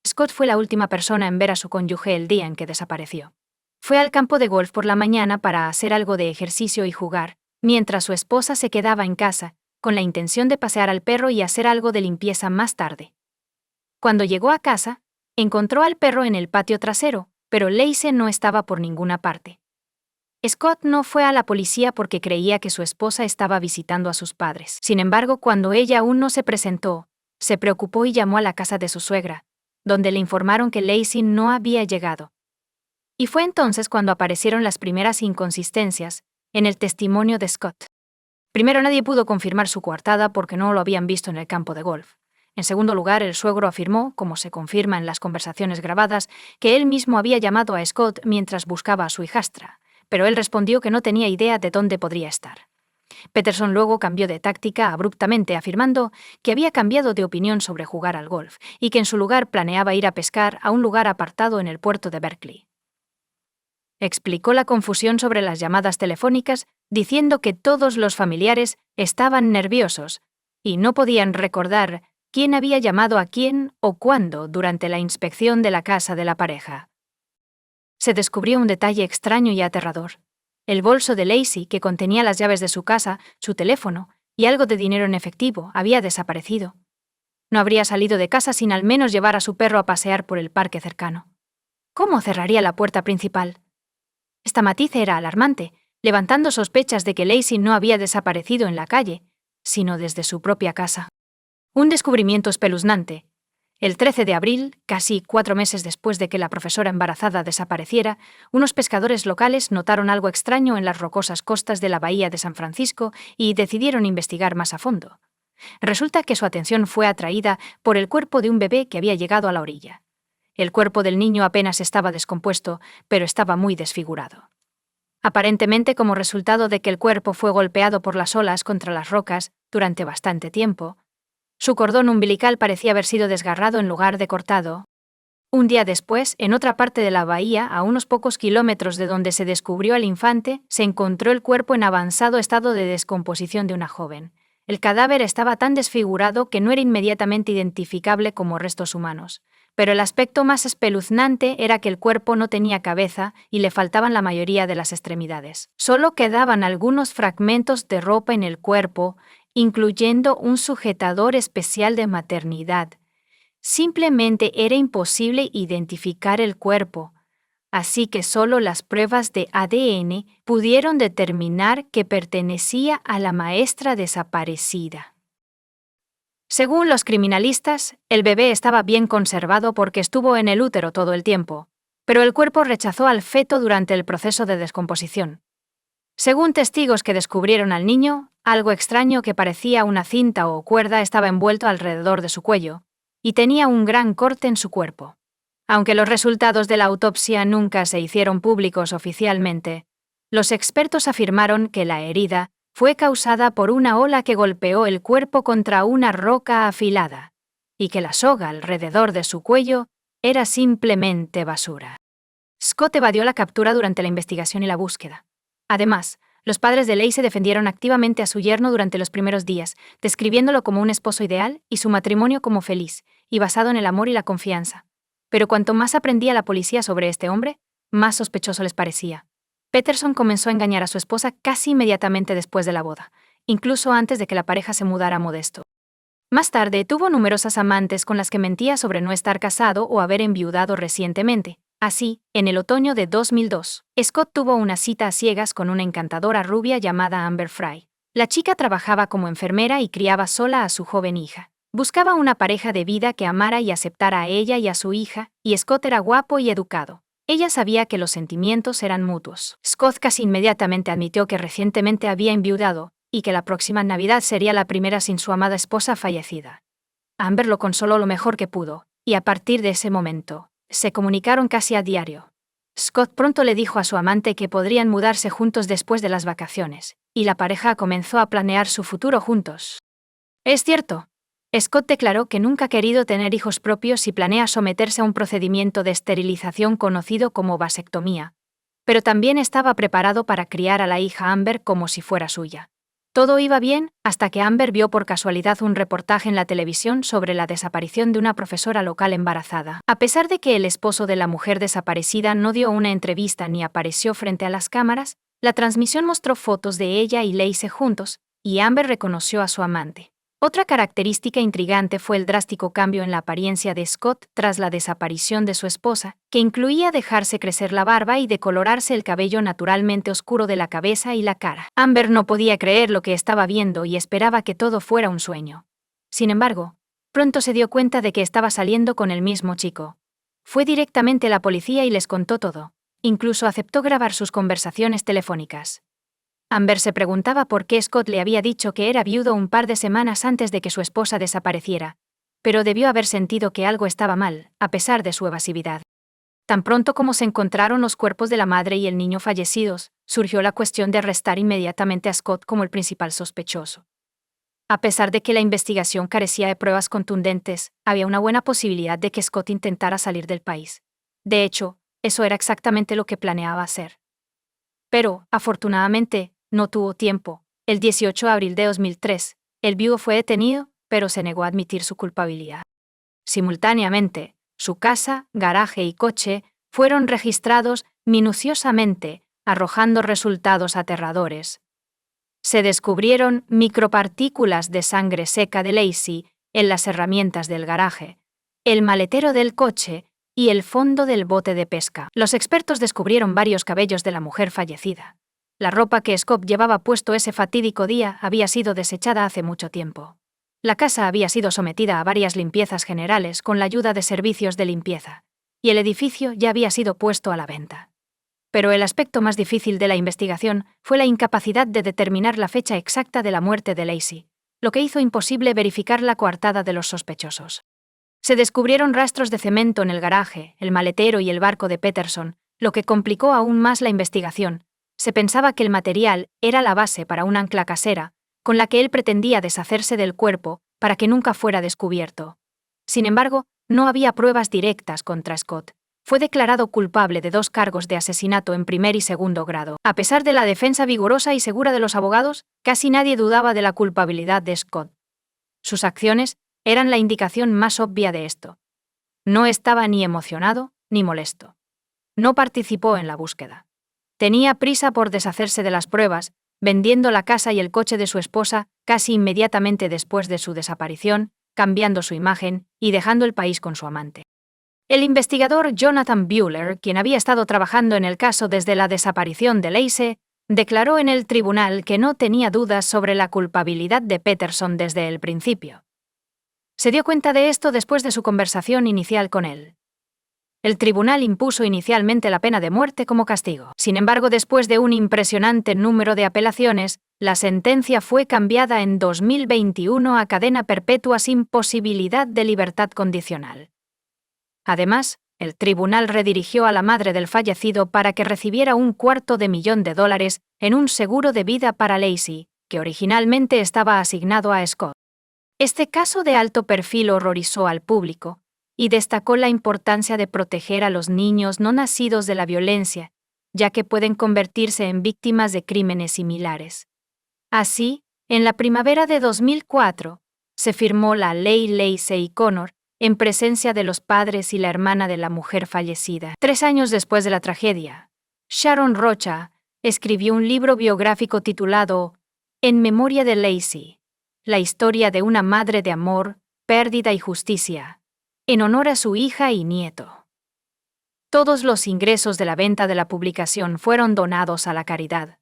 Scott fue la última persona en ver a su cónyuge el día en que desapareció. Fue al campo de golf por la mañana para hacer algo de ejercicio y jugar, mientras su esposa se quedaba en casa, con la intención de pasear al perro y hacer algo de limpieza más tarde. Cuando llegó a casa, encontró al perro en el patio trasero, pero Lacey no estaba por ninguna parte. Scott no fue a la policía porque creía que su esposa estaba visitando a sus padres. Sin embargo, cuando ella aún no se presentó, se preocupó y llamó a la casa de su suegra, donde le informaron que Lacey no había llegado. Y fue entonces cuando aparecieron las primeras inconsistencias en el testimonio de Scott. Primero, nadie pudo confirmar su coartada porque no lo habían visto en el campo de golf. En segundo lugar, el suegro afirmó, como se confirma en las conversaciones grabadas, que él mismo había llamado a Scott mientras buscaba a su hijastra, pero él respondió que no tenía idea de dónde podría estar. Peterson luego cambió de táctica abruptamente, afirmando que había cambiado de opinión sobre jugar al golf y que en su lugar planeaba ir a pescar a un lugar apartado en el puerto de Berkeley. Explicó la confusión sobre las llamadas telefónicas, diciendo que todos los familiares estaban nerviosos y no podían recordar quién había llamado a quién o cuándo durante la inspección de la casa de la pareja. Se descubrió un detalle extraño y aterrador. El bolso de Lacey, que contenía las llaves de su casa, su teléfono y algo de dinero en efectivo, había desaparecido. No habría salido de casa sin al menos llevar a su perro a pasear por el parque cercano. ¿Cómo cerraría la puerta principal? Esta matiz era alarmante, levantando sospechas de que Lacey no había desaparecido en la calle, sino desde su propia casa. Un descubrimiento espeluznante. El 13 de abril, casi 4 meses después de que la profesora embarazada desapareciera, unos pescadores locales notaron algo extraño en las rocosas costas de la bahía de San Francisco y decidieron investigar más a fondo. Resulta que su atención fue atraída por el cuerpo de un bebé que había llegado a la orilla. El cuerpo del niño apenas estaba descompuesto, pero estaba muy desfigurado. Aparentemente como resultado de que el cuerpo fue golpeado por las olas contra las rocas durante bastante tiempo, su cordón umbilical parecía haber sido desgarrado en lugar de cortado. Un día después, en otra parte de la bahía, a unos pocos kilómetros de donde se descubrió al infante, se encontró el cuerpo en avanzado estado de descomposición de una joven. El cadáver estaba tan desfigurado que no era inmediatamente identificable como restos humanos. Pero el aspecto más espeluznante era que el cuerpo no tenía cabeza y le faltaban la mayoría de las extremidades. Solo quedaban algunos fragmentos de ropa en el cuerpo, incluyendo un sujetador especial de maternidad. Simplemente era imposible identificar el cuerpo. así que solo las pruebas de ADN pudieron determinar que pertenecía a la maestra desaparecida. Según los criminalistas, el bebé estaba bien conservado porque estuvo en el útero todo el tiempo, pero el cuerpo rechazó al feto durante el proceso de descomposición. Según testigos que descubrieron al niño, algo extraño que parecía una cinta o cuerda estaba envuelto alrededor de su cuello, y tenía un gran corte en su cuerpo. Aunque los resultados de la autopsia nunca se hicieron públicos oficialmente, los expertos afirmaron que la herida fue causada por una ola que golpeó el cuerpo contra una roca afilada, y que la soga alrededor de su cuello era simplemente basura. Scott evadió la captura durante la investigación y la búsqueda. Además, los padres de Lacey defendieron activamente a su yerno durante los primeros días, describiéndolo como un esposo ideal y su matrimonio como feliz, y basado en el amor y la confianza. Pero cuanto más aprendía la policía sobre este hombre, más sospechoso les parecía. Peterson comenzó a engañar a su esposa casi inmediatamente después de la boda, incluso antes de que la pareja se mudara a Modesto. Más tarde, tuvo numerosas amantes con las que mentía sobre no estar casado o haber enviudado recientemente. Así, en el otoño de 2002, Scott tuvo una cita a ciegas con una encantadora rubia llamada Amber Fry. La chica trabajaba como enfermera y criaba sola a su joven hija. Buscaba una pareja de vida que amara y aceptara a ella y a su hija, y Scott era guapo y educado. Ella sabía que los sentimientos eran mutuos. Scott casi inmediatamente admitió que recientemente había enviudado, y que la próxima Navidad sería la primera sin su amada esposa fallecida. Amber lo consoló lo mejor que pudo, y a partir de ese momento, se comunicaron casi a diario. Scott pronto le dijo a su amante que podrían mudarse juntos después de las vacaciones, y la pareja comenzó a planear su futuro juntos. Es cierto. Scott declaró que nunca ha querido tener hijos propios y planea someterse a un procedimiento de esterilización conocido como vasectomía, pero también estaba preparado para criar a la hija Amber como si fuera suya. Todo iba bien hasta que Amber vio por casualidad un reportaje en la televisión sobre la desaparición de una profesora local embarazada. A pesar de que el esposo de la mujer desaparecida no dio una entrevista ni apareció frente a las cámaras, la transmisión mostró fotos de ella y Lacey juntos, y Amber reconoció a su amante. Otra característica intrigante fue el drástico cambio en la apariencia de Scott tras la desaparición de su esposa, que incluía dejarse crecer la barba y decolorarse el cabello naturalmente oscuro de la cabeza y la cara. Amber no podía creer lo que estaba viendo y esperaba que todo fuera un sueño. Sin embargo, pronto se dio cuenta de que estaba saliendo con el mismo chico. Fue directamente a la policía y les contó todo. Incluso aceptó grabar sus conversaciones telefónicas. Amber se preguntaba por qué Scott le había dicho que era viudo un par de semanas antes de que su esposa desapareciera, pero debió haber sentido que algo estaba mal, a pesar de su evasividad. Tan pronto como se encontraron los cuerpos de la madre y el niño fallecidos, surgió la cuestión de arrestar inmediatamente a Scott como el principal sospechoso. A pesar de que la investigación carecía de pruebas contundentes, había una buena posibilidad de que Scott intentara salir del país. De hecho, eso era exactamente lo que planeaba hacer. Pero, afortunadamente, no tuvo tiempo. El 18 de abril de 2003, el viudo fue detenido, pero se negó a admitir su culpabilidad. Simultáneamente, su casa, garaje y coche fueron registrados minuciosamente, arrojando resultados aterradores. Se descubrieron micropartículas de sangre seca de Lacey en las herramientas del garaje, el maletero del coche y el fondo del bote de pesca. Los expertos descubrieron varios cabellos de la mujer fallecida. La ropa que Scott llevaba puesto ese fatídico día había sido desechada hace mucho tiempo. La casa había sido sometida a varias limpiezas generales con la ayuda de servicios de limpieza, y el edificio ya había sido puesto a la venta. Pero el aspecto más difícil de la investigación fue la incapacidad de determinar la fecha exacta de la muerte de Lacey, lo que hizo imposible verificar la coartada de los sospechosos. Se descubrieron rastros de cemento en el garaje, el maletero y el barco de Peterson, lo que complicó aún más la investigación. Se pensaba que el material era la base para un ancla casera, con la que él pretendía deshacerse del cuerpo para que nunca fuera descubierto. Sin embargo, no había pruebas directas contra Scott. Fue declarado culpable de 2 cargos de asesinato en primer y segundo grado. A pesar de la defensa vigorosa y segura de los abogados, casi nadie dudaba de la culpabilidad de Scott. Sus acciones eran la indicación más obvia de esto. No estaba ni emocionado ni molesto. No participó en la búsqueda. Tenía prisa por deshacerse de las pruebas, vendiendo la casa y el coche de su esposa casi inmediatamente después de su desaparición, cambiando su imagen y dejando el país con su amante. El investigador Jonathan Buehler, quien había estado trabajando en el caso desde la desaparición de Lacey, declaró en el tribunal que no tenía dudas sobre la culpabilidad de Peterson desde el principio. Se dio cuenta de esto después de su conversación inicial con él. El tribunal impuso inicialmente la pena de muerte como castigo. Sin embargo, después de un impresionante número de apelaciones, la sentencia fue cambiada en 2021 a cadena perpetua sin posibilidad de libertad condicional. Además, el tribunal redirigió a la madre del fallecido para que recibiera $250,000 en un seguro de vida para Lacey, que originalmente estaba asignado a Scott. Este caso de alto perfil horrorizó al público y destacó la importancia de proteger a los niños no nacidos de la violencia, ya que pueden convertirse en víctimas de crímenes similares. Así, en la primavera de 2004, se firmó la Ley Lacey Connor, en presencia de los padres y la hermana de la mujer fallecida. 3 años después de la tragedia, Sharon Rocha escribió un libro biográfico titulado En memoria de Lacey, la historia de una madre de amor, pérdida y justicia, en honor a su hija y nieto. Todos los ingresos de la venta de la publicación fueron donados a la caridad.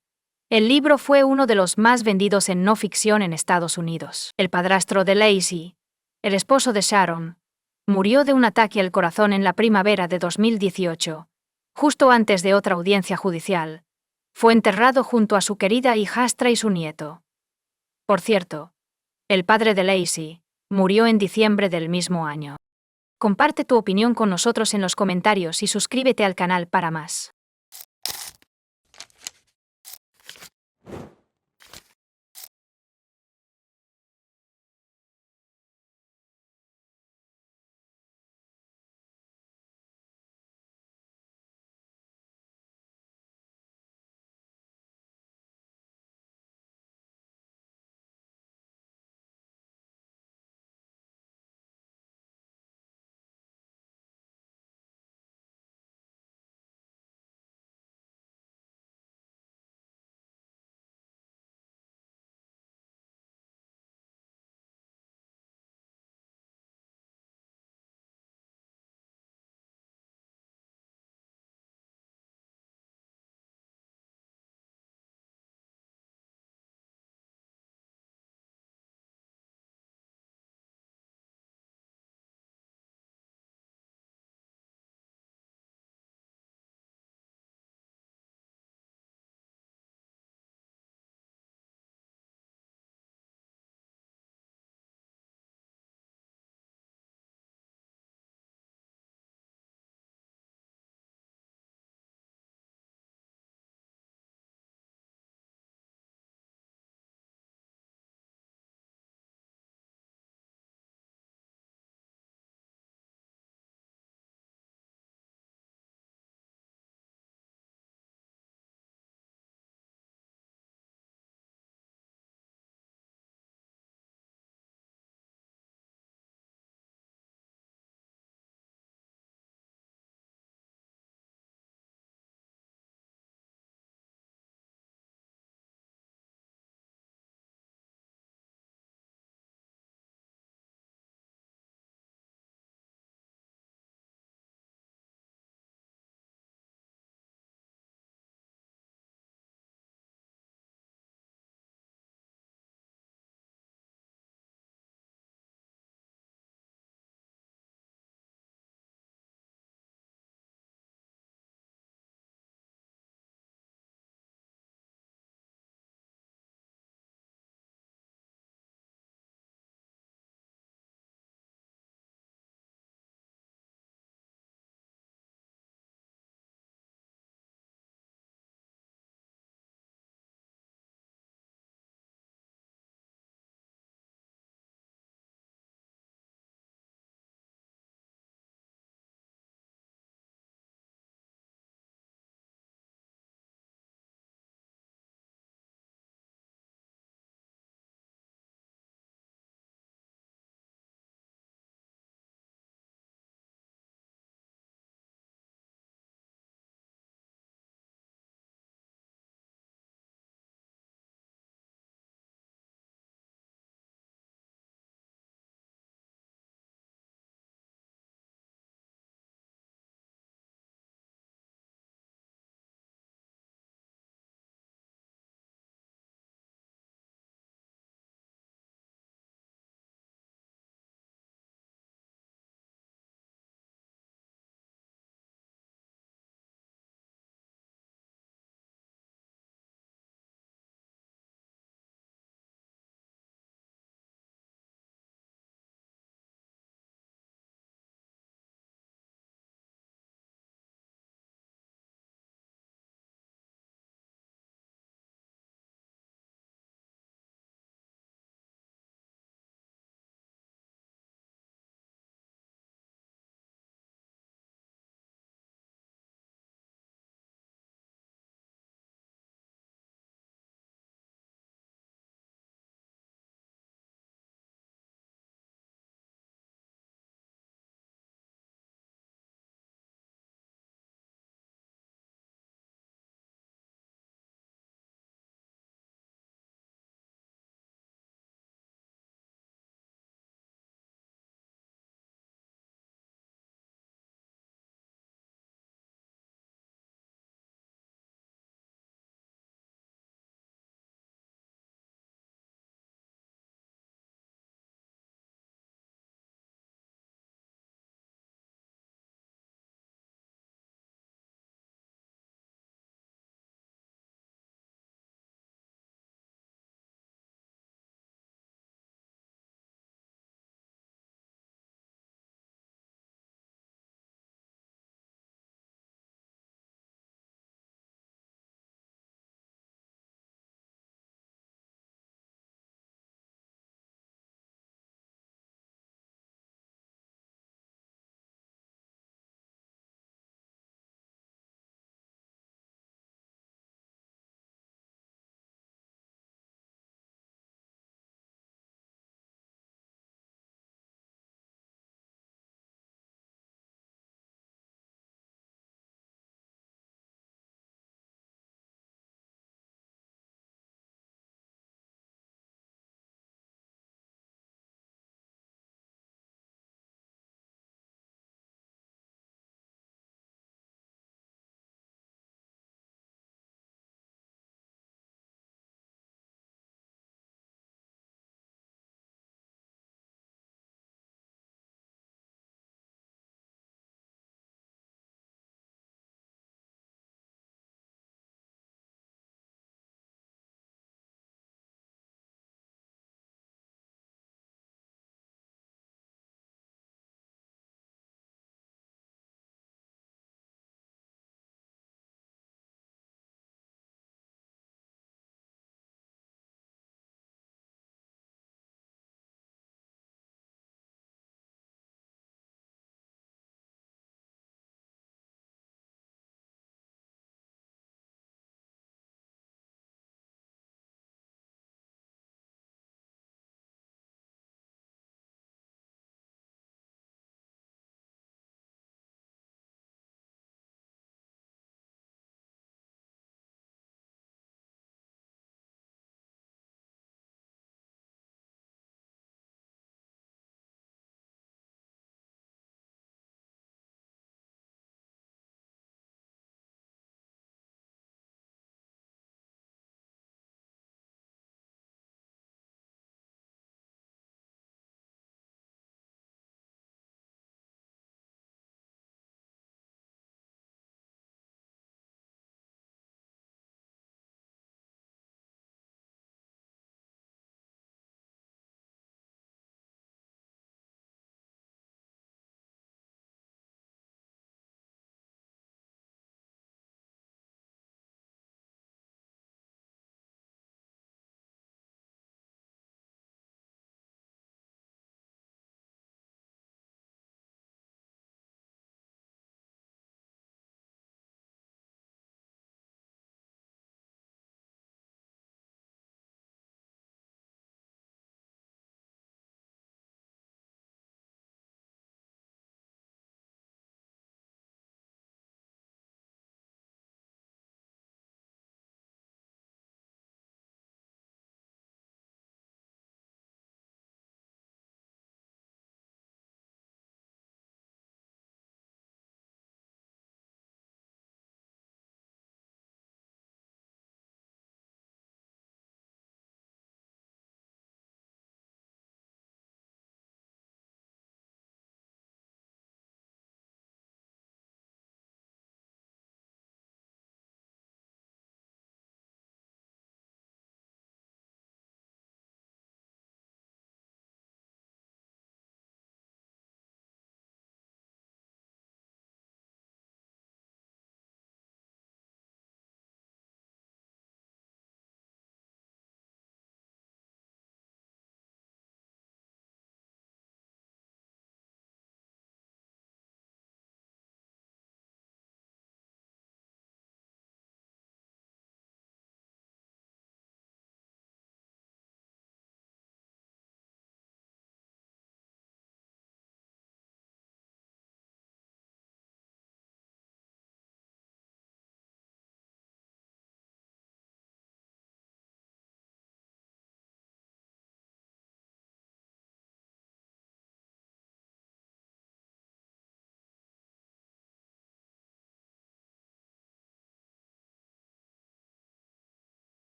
El libro fue uno de los más vendidos en no ficción en Estados Unidos. El padrastro de Lacey, el esposo de Sharon, murió de un ataque al corazón en la primavera de 2018, justo antes de otra audiencia judicial. Fue enterrado junto a su querida hijastra y su nieto. Por cierto, el padre de Lacey murió en diciembre del mismo año. Comparte tu opinión con nosotros en los comentarios y suscríbete al canal para más.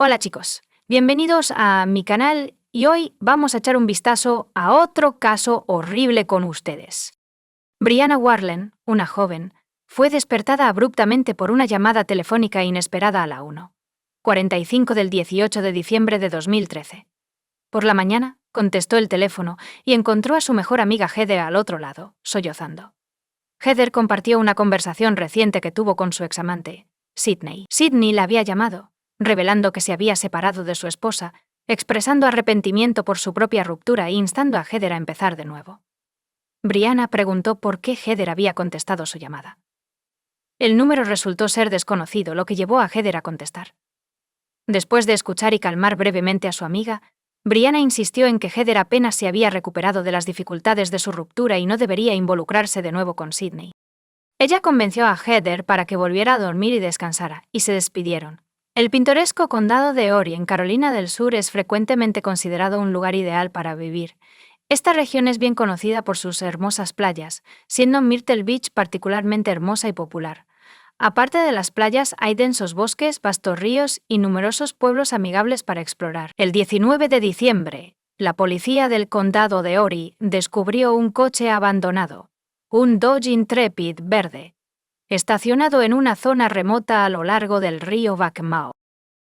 Hola chicos, bienvenidos a mi canal y hoy vamos a echar un vistazo a otro caso horrible con ustedes. Brianna Warren, una joven, fue despertada abruptamente por una llamada telefónica inesperada a la 1:45 del 18 de diciembre de 2013. Por la mañana, contestó el teléfono y encontró a su mejor amiga Heather al otro lado, sollozando. Heather compartió una conversación reciente que tuvo con su examante, Sydney. Sydney la había llamado, revelando que se había separado de su esposa, expresando arrepentimiento por su propia ruptura e instando a Heather a empezar de nuevo. Brianna preguntó por qué Heather había contestado su llamada. El número resultó ser desconocido, lo que llevó a Heather a contestar. Después de escuchar y calmar brevemente a su amiga, Brianna insistió en que Heather apenas se había recuperado de las dificultades de su ruptura y no debería involucrarse de nuevo con Sydney. Ella convenció a Heather para que volviera a dormir y descansara, y se despidieron. El pintoresco condado de Erie, en Carolina del Sur, es frecuentemente considerado un lugar ideal para vivir. Esta región es bien conocida por sus hermosas playas, siendo Myrtle Beach particularmente hermosa y popular. Aparte de las playas, hay densos bosques, vastos ríos y numerosos pueblos amigables para explorar. El 19 de diciembre, la policía del condado de Erie descubrió un coche abandonado, un Dodge Intrepid verde, estacionado en una zona remota a lo largo del río Waccamaw.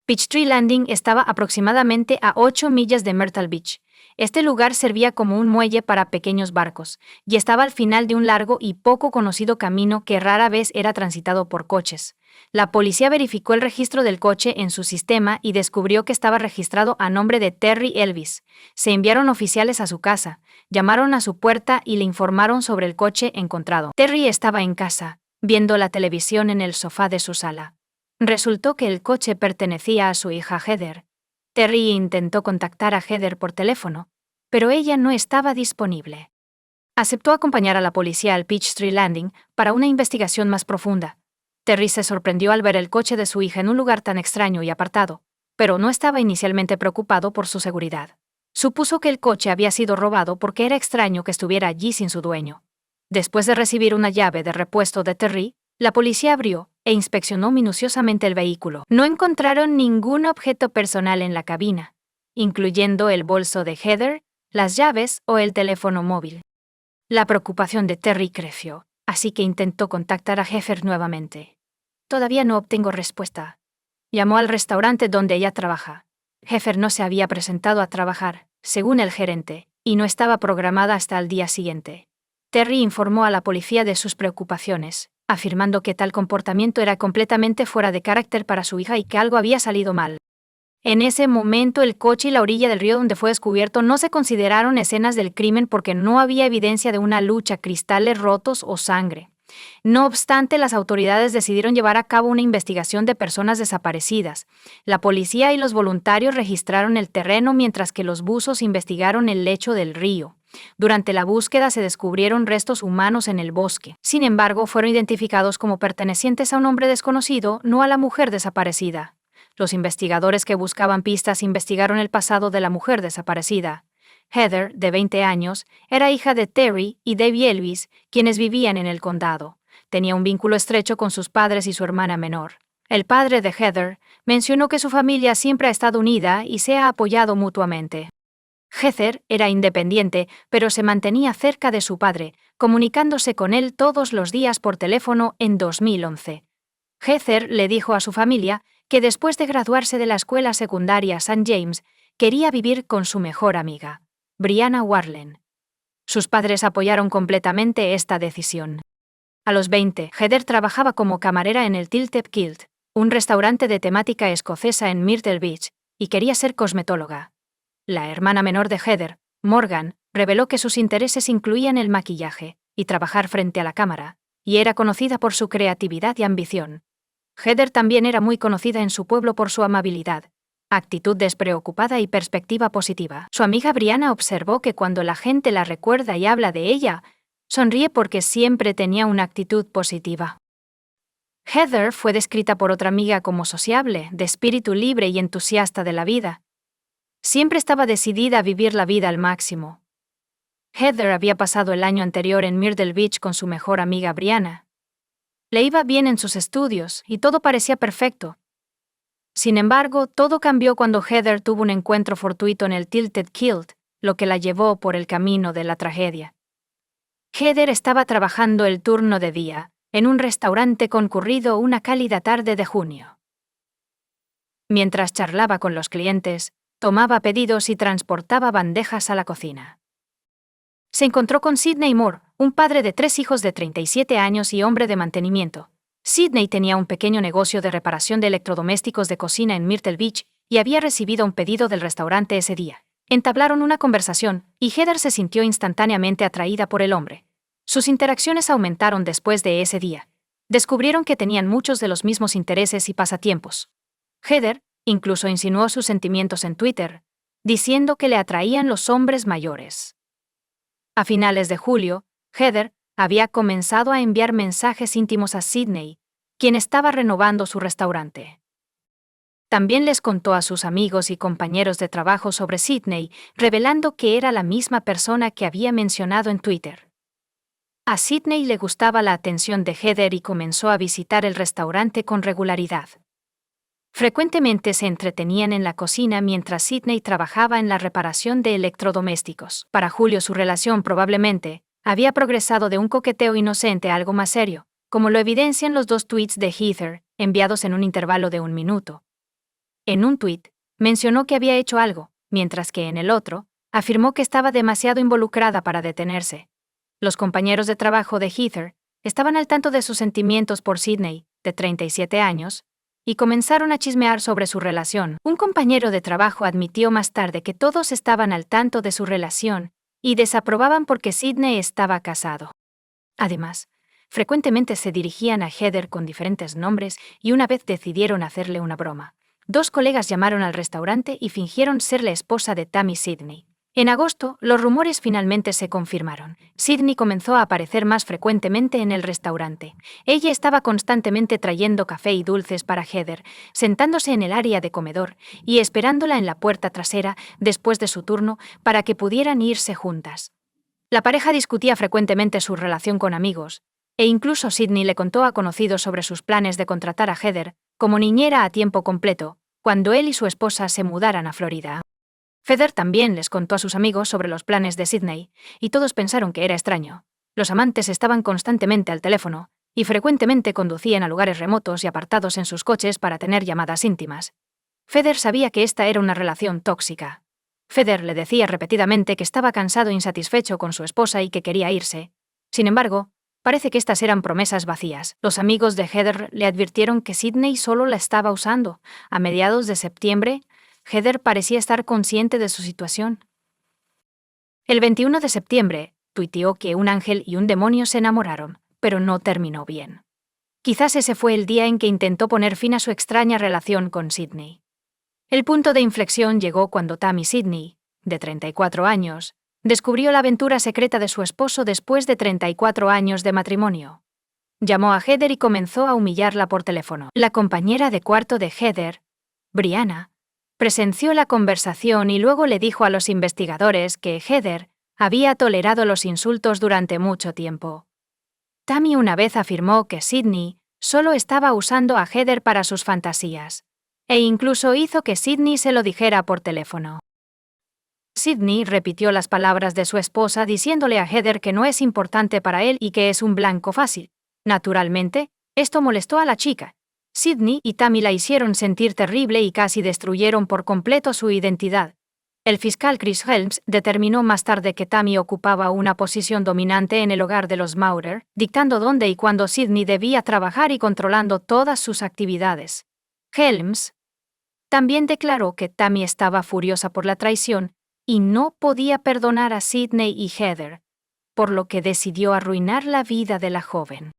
Peachtree Landing estaba aproximadamente a 8 millas de Myrtle Beach. Este lugar servía como un muelle para pequeños barcos, y estaba al final de un largo y poco conocido camino que rara vez era transitado por coches. La policía verificó el registro del coche en su sistema y descubrió que estaba registrado a nombre de Terry Elvis. Se enviaron oficiales a su casa, llamaron a su puerta y le informaron sobre el coche encontrado. Terry estaba en casa, viendo la televisión en el sofá de su sala. Resultó que el coche pertenecía a su hija Heather. Terry intentó contactar a Heather por teléfono, pero ella no estaba disponible. Aceptó acompañar a la policía al Peachtree Landing para una investigación más profunda. Terry se sorprendió al ver el coche de su hija en un lugar tan extraño y apartado, pero no estaba inicialmente preocupado por su seguridad. Supuso que el coche había sido robado porque era extraño que estuviera allí sin su dueño. Después de recibir una llave de repuesto de Terry, la policía abrió e inspeccionó minuciosamente el vehículo. No encontraron ningún objeto personal en la cabina, incluyendo el bolso de Heather, las llaves o el teléfono móvil. La preocupación de Terry creció, así que intentó contactar a Heather nuevamente. Todavía no obtengo respuesta. Llamó al restaurante donde ella trabaja. Heather no se había presentado a trabajar, según el gerente, y no estaba programada hasta el día siguiente. Terry informó a la policía de sus preocupaciones, afirmando que tal comportamiento era completamente fuera de carácter para su hija y que algo había salido mal. En ese momento, el coche y la orilla del río donde fue descubierto no se consideraron escenas del crimen porque no había evidencia de una lucha, cristales rotos o sangre. No obstante, las autoridades decidieron llevar a cabo una investigación de personas desaparecidas. La policía y los voluntarios registraron el terreno mientras que los buzos investigaron el lecho del río. Durante la búsqueda se descubrieron restos humanos en el bosque. Sin embargo, fueron identificados como pertenecientes a un hombre desconocido, no a la mujer desaparecida. Los investigadores que buscaban pistas investigaron el pasado de la mujer desaparecida. Heather, de 20 años, era hija de Terry y Debbie Elvis, quienes vivían en el condado. Tenía un vínculo estrecho con sus padres y su hermana menor. El padre de Heather mencionó que su familia siempre ha estado unida y se ha apoyado mutuamente. Heather era independiente, pero se mantenía cerca de su padre, comunicándose con él todos los días por teléfono en 2011. Heather le dijo a su familia que después de graduarse de la escuela secundaria St. James, quería vivir con su mejor amiga, Brianna Warren. Sus padres apoyaron completamente esta decisión. A los 20, Heather trabajaba como camarera en el Tilted Kilt, un restaurante de temática escocesa en Myrtle Beach, y quería ser cosmetóloga. La hermana menor de Heather, Morgan, reveló que sus intereses incluían el maquillaje y trabajar frente a la cámara, y era conocida por su creatividad y ambición. Heather también era muy conocida en su pueblo por su amabilidad, actitud despreocupada y perspectiva positiva. Su amiga Brianna observó que cuando la gente la recuerda y habla de ella, sonríe porque siempre tenía una actitud positiva. Heather fue descrita por otra amiga como sociable, de espíritu libre y entusiasta de la vida. Siempre estaba decidida a vivir la vida al máximo. Heather había pasado el año anterior en Myrtle Beach con su mejor amiga Brianna. Le iba bien en sus estudios y todo parecía perfecto. Sin embargo, todo cambió cuando Heather tuvo un encuentro fortuito en el Tilted Kilt, lo que la llevó por el camino de la tragedia. Heather estaba trabajando el turno de día, en un restaurante concurrido una cálida tarde de junio. Mientras charlaba con los clientes, tomaba pedidos y transportaba bandejas a la cocina. Se encontró con Sidney Moore, un padre de 3 hijos de 37 años y hombre de mantenimiento. Sidney tenía un pequeño negocio de reparación de electrodomésticos de cocina en Myrtle Beach y había recibido un pedido del restaurante ese día. Entablaron una conversación y Heather se sintió instantáneamente atraída por el hombre. Sus interacciones aumentaron después de ese día. Descubrieron que tenían muchos de los mismos intereses y pasatiempos. Heather incluso insinuó sus sentimientos en Twitter, diciendo que le atraían los hombres mayores. A finales de julio, Heather había comenzado a enviar mensajes íntimos a Sidney, quien estaba renovando su restaurante. También les contó a sus amigos y compañeros de trabajo sobre Sidney, revelando que era la misma persona que había mencionado en Twitter. A Sidney le gustaba la atención de Heather y comenzó a visitar el restaurante con regularidad. Frecuentemente se entretenían en la cocina mientras Sidney trabajaba en la reparación de electrodomésticos. Para julio su relación probablemente había progresado de un coqueteo inocente a algo más serio, como lo evidencian los 2 tweets de Heather, enviados en un intervalo de 1 minuto. En un tweet, mencionó que había hecho algo, mientras que en el otro, afirmó que estaba demasiado involucrada para detenerse. Los compañeros de trabajo de Heather estaban al tanto de sus sentimientos por Sidney, de 37 años, y comenzaron a chismear sobre su relación. Un compañero de trabajo admitió más tarde que todos estaban al tanto de su relación y desaprobaban porque Sidney estaba casado. Además, frecuentemente se dirigían a Heather con diferentes nombres y una vez decidieron hacerle una broma. 2 colegas llamaron al restaurante y fingieron ser la esposa de Tammy Sidney. En agosto, los rumores finalmente se confirmaron. Sidney comenzó a aparecer más frecuentemente en el restaurante. Ella estaba constantemente trayendo café y dulces para Heather, sentándose en el área de comedor y esperándola en la puerta trasera después de su turno para que pudieran irse juntas. La pareja discutía frecuentemente su relación con amigos, e incluso Sidney le contó a conocidos sobre sus planes de contratar a Heather como niñera a tiempo completo, cuando él y su esposa se mudaran a Florida. Heather también les contó a sus amigos sobre los planes de Sidney, y todos pensaron que era extraño. Los amantes estaban constantemente al teléfono, y frecuentemente conducían a lugares remotos y apartados en sus coches para tener llamadas íntimas. Heather sabía que esta era una relación tóxica. Heather le decía repetidamente que estaba cansado e insatisfecho con su esposa y que quería irse. Sin embargo, parece que estas eran promesas vacías. Los amigos de Heather le advirtieron que Sidney solo la estaba usando. A mediados de septiembre, Heather parecía estar consciente de su situación. El 21 de septiembre, tuiteó que un ángel y un demonio se enamoraron, pero no terminó bien. Quizás ese fue el día en que intentó poner fin a su extraña relación con Sidney. El punto de inflexión llegó cuando Tammy Sidney, de 34 años, descubrió la aventura secreta de su esposo después de 34 años de matrimonio. Llamó a Heather y comenzó a humillarla por teléfono. La compañera de cuarto de Heather, Brianna, presenció la conversación y luego le dijo a los investigadores que Heather había tolerado los insultos durante mucho tiempo. Tammy una vez afirmó que Sidney solo estaba usando a Heather para sus fantasías, e incluso hizo que Sidney se lo dijera por teléfono. Sidney repitió las palabras de su esposa diciéndole a Heather que no es importante para él y que es un blanco fácil. Naturalmente, esto molestó a la chica. Sidney y Tammy la hicieron sentir terrible y casi destruyeron por completo su identidad. El fiscal Chris Helms determinó más tarde que Tammy ocupaba una posición dominante en el hogar de los Maurer, dictando dónde y cuándo Sidney debía trabajar y controlando todas sus actividades. Helms también declaró que Tammy estaba furiosa por la traición y no podía perdonar a Sidney y Heather, por lo que decidió arruinar la vida de la joven.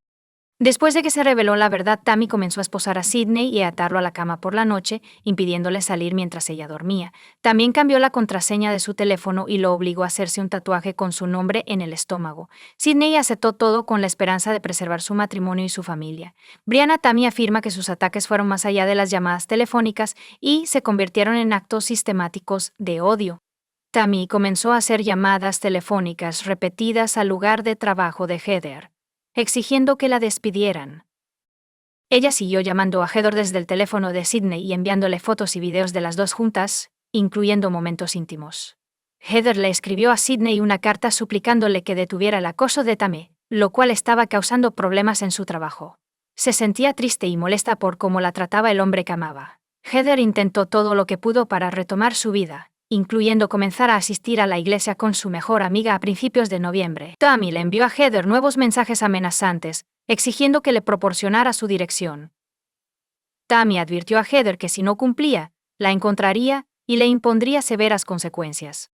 Después de que se reveló la verdad, Tammy comenzó a esposar a Sidney y a atarlo a la cama por la noche, impidiéndole salir mientras ella dormía. También cambió la contraseña de su teléfono y lo obligó a hacerse un tatuaje con su nombre en el estómago. Sidney aceptó todo con la esperanza de preservar su matrimonio y su familia. Brianna Tammy afirma que sus ataques fueron más allá de las llamadas telefónicas y se convirtieron en actos sistemáticos de odio. Tammy comenzó a hacer llamadas telefónicas repetidas al lugar de trabajo de Heather, exigiendo que la despidieran. Ella siguió llamando a Heather desde el teléfono de Sydney y enviándole fotos y videos de las dos juntas, incluyendo momentos íntimos. Heather le escribió a Sydney una carta suplicándole que detuviera el acoso de Tammy, lo cual estaba causando problemas en su trabajo. Se sentía triste y molesta por cómo la trataba el hombre que amaba. Heather intentó todo lo que pudo para retomar su vida, incluyendo comenzar a asistir a la iglesia con su mejor amiga a principios de noviembre. Tammy le envió a Heather nuevos mensajes amenazantes, exigiendo que le proporcionara su dirección. Tammy advirtió a Heather que si no cumplía, la encontraría y le impondría severas consecuencias.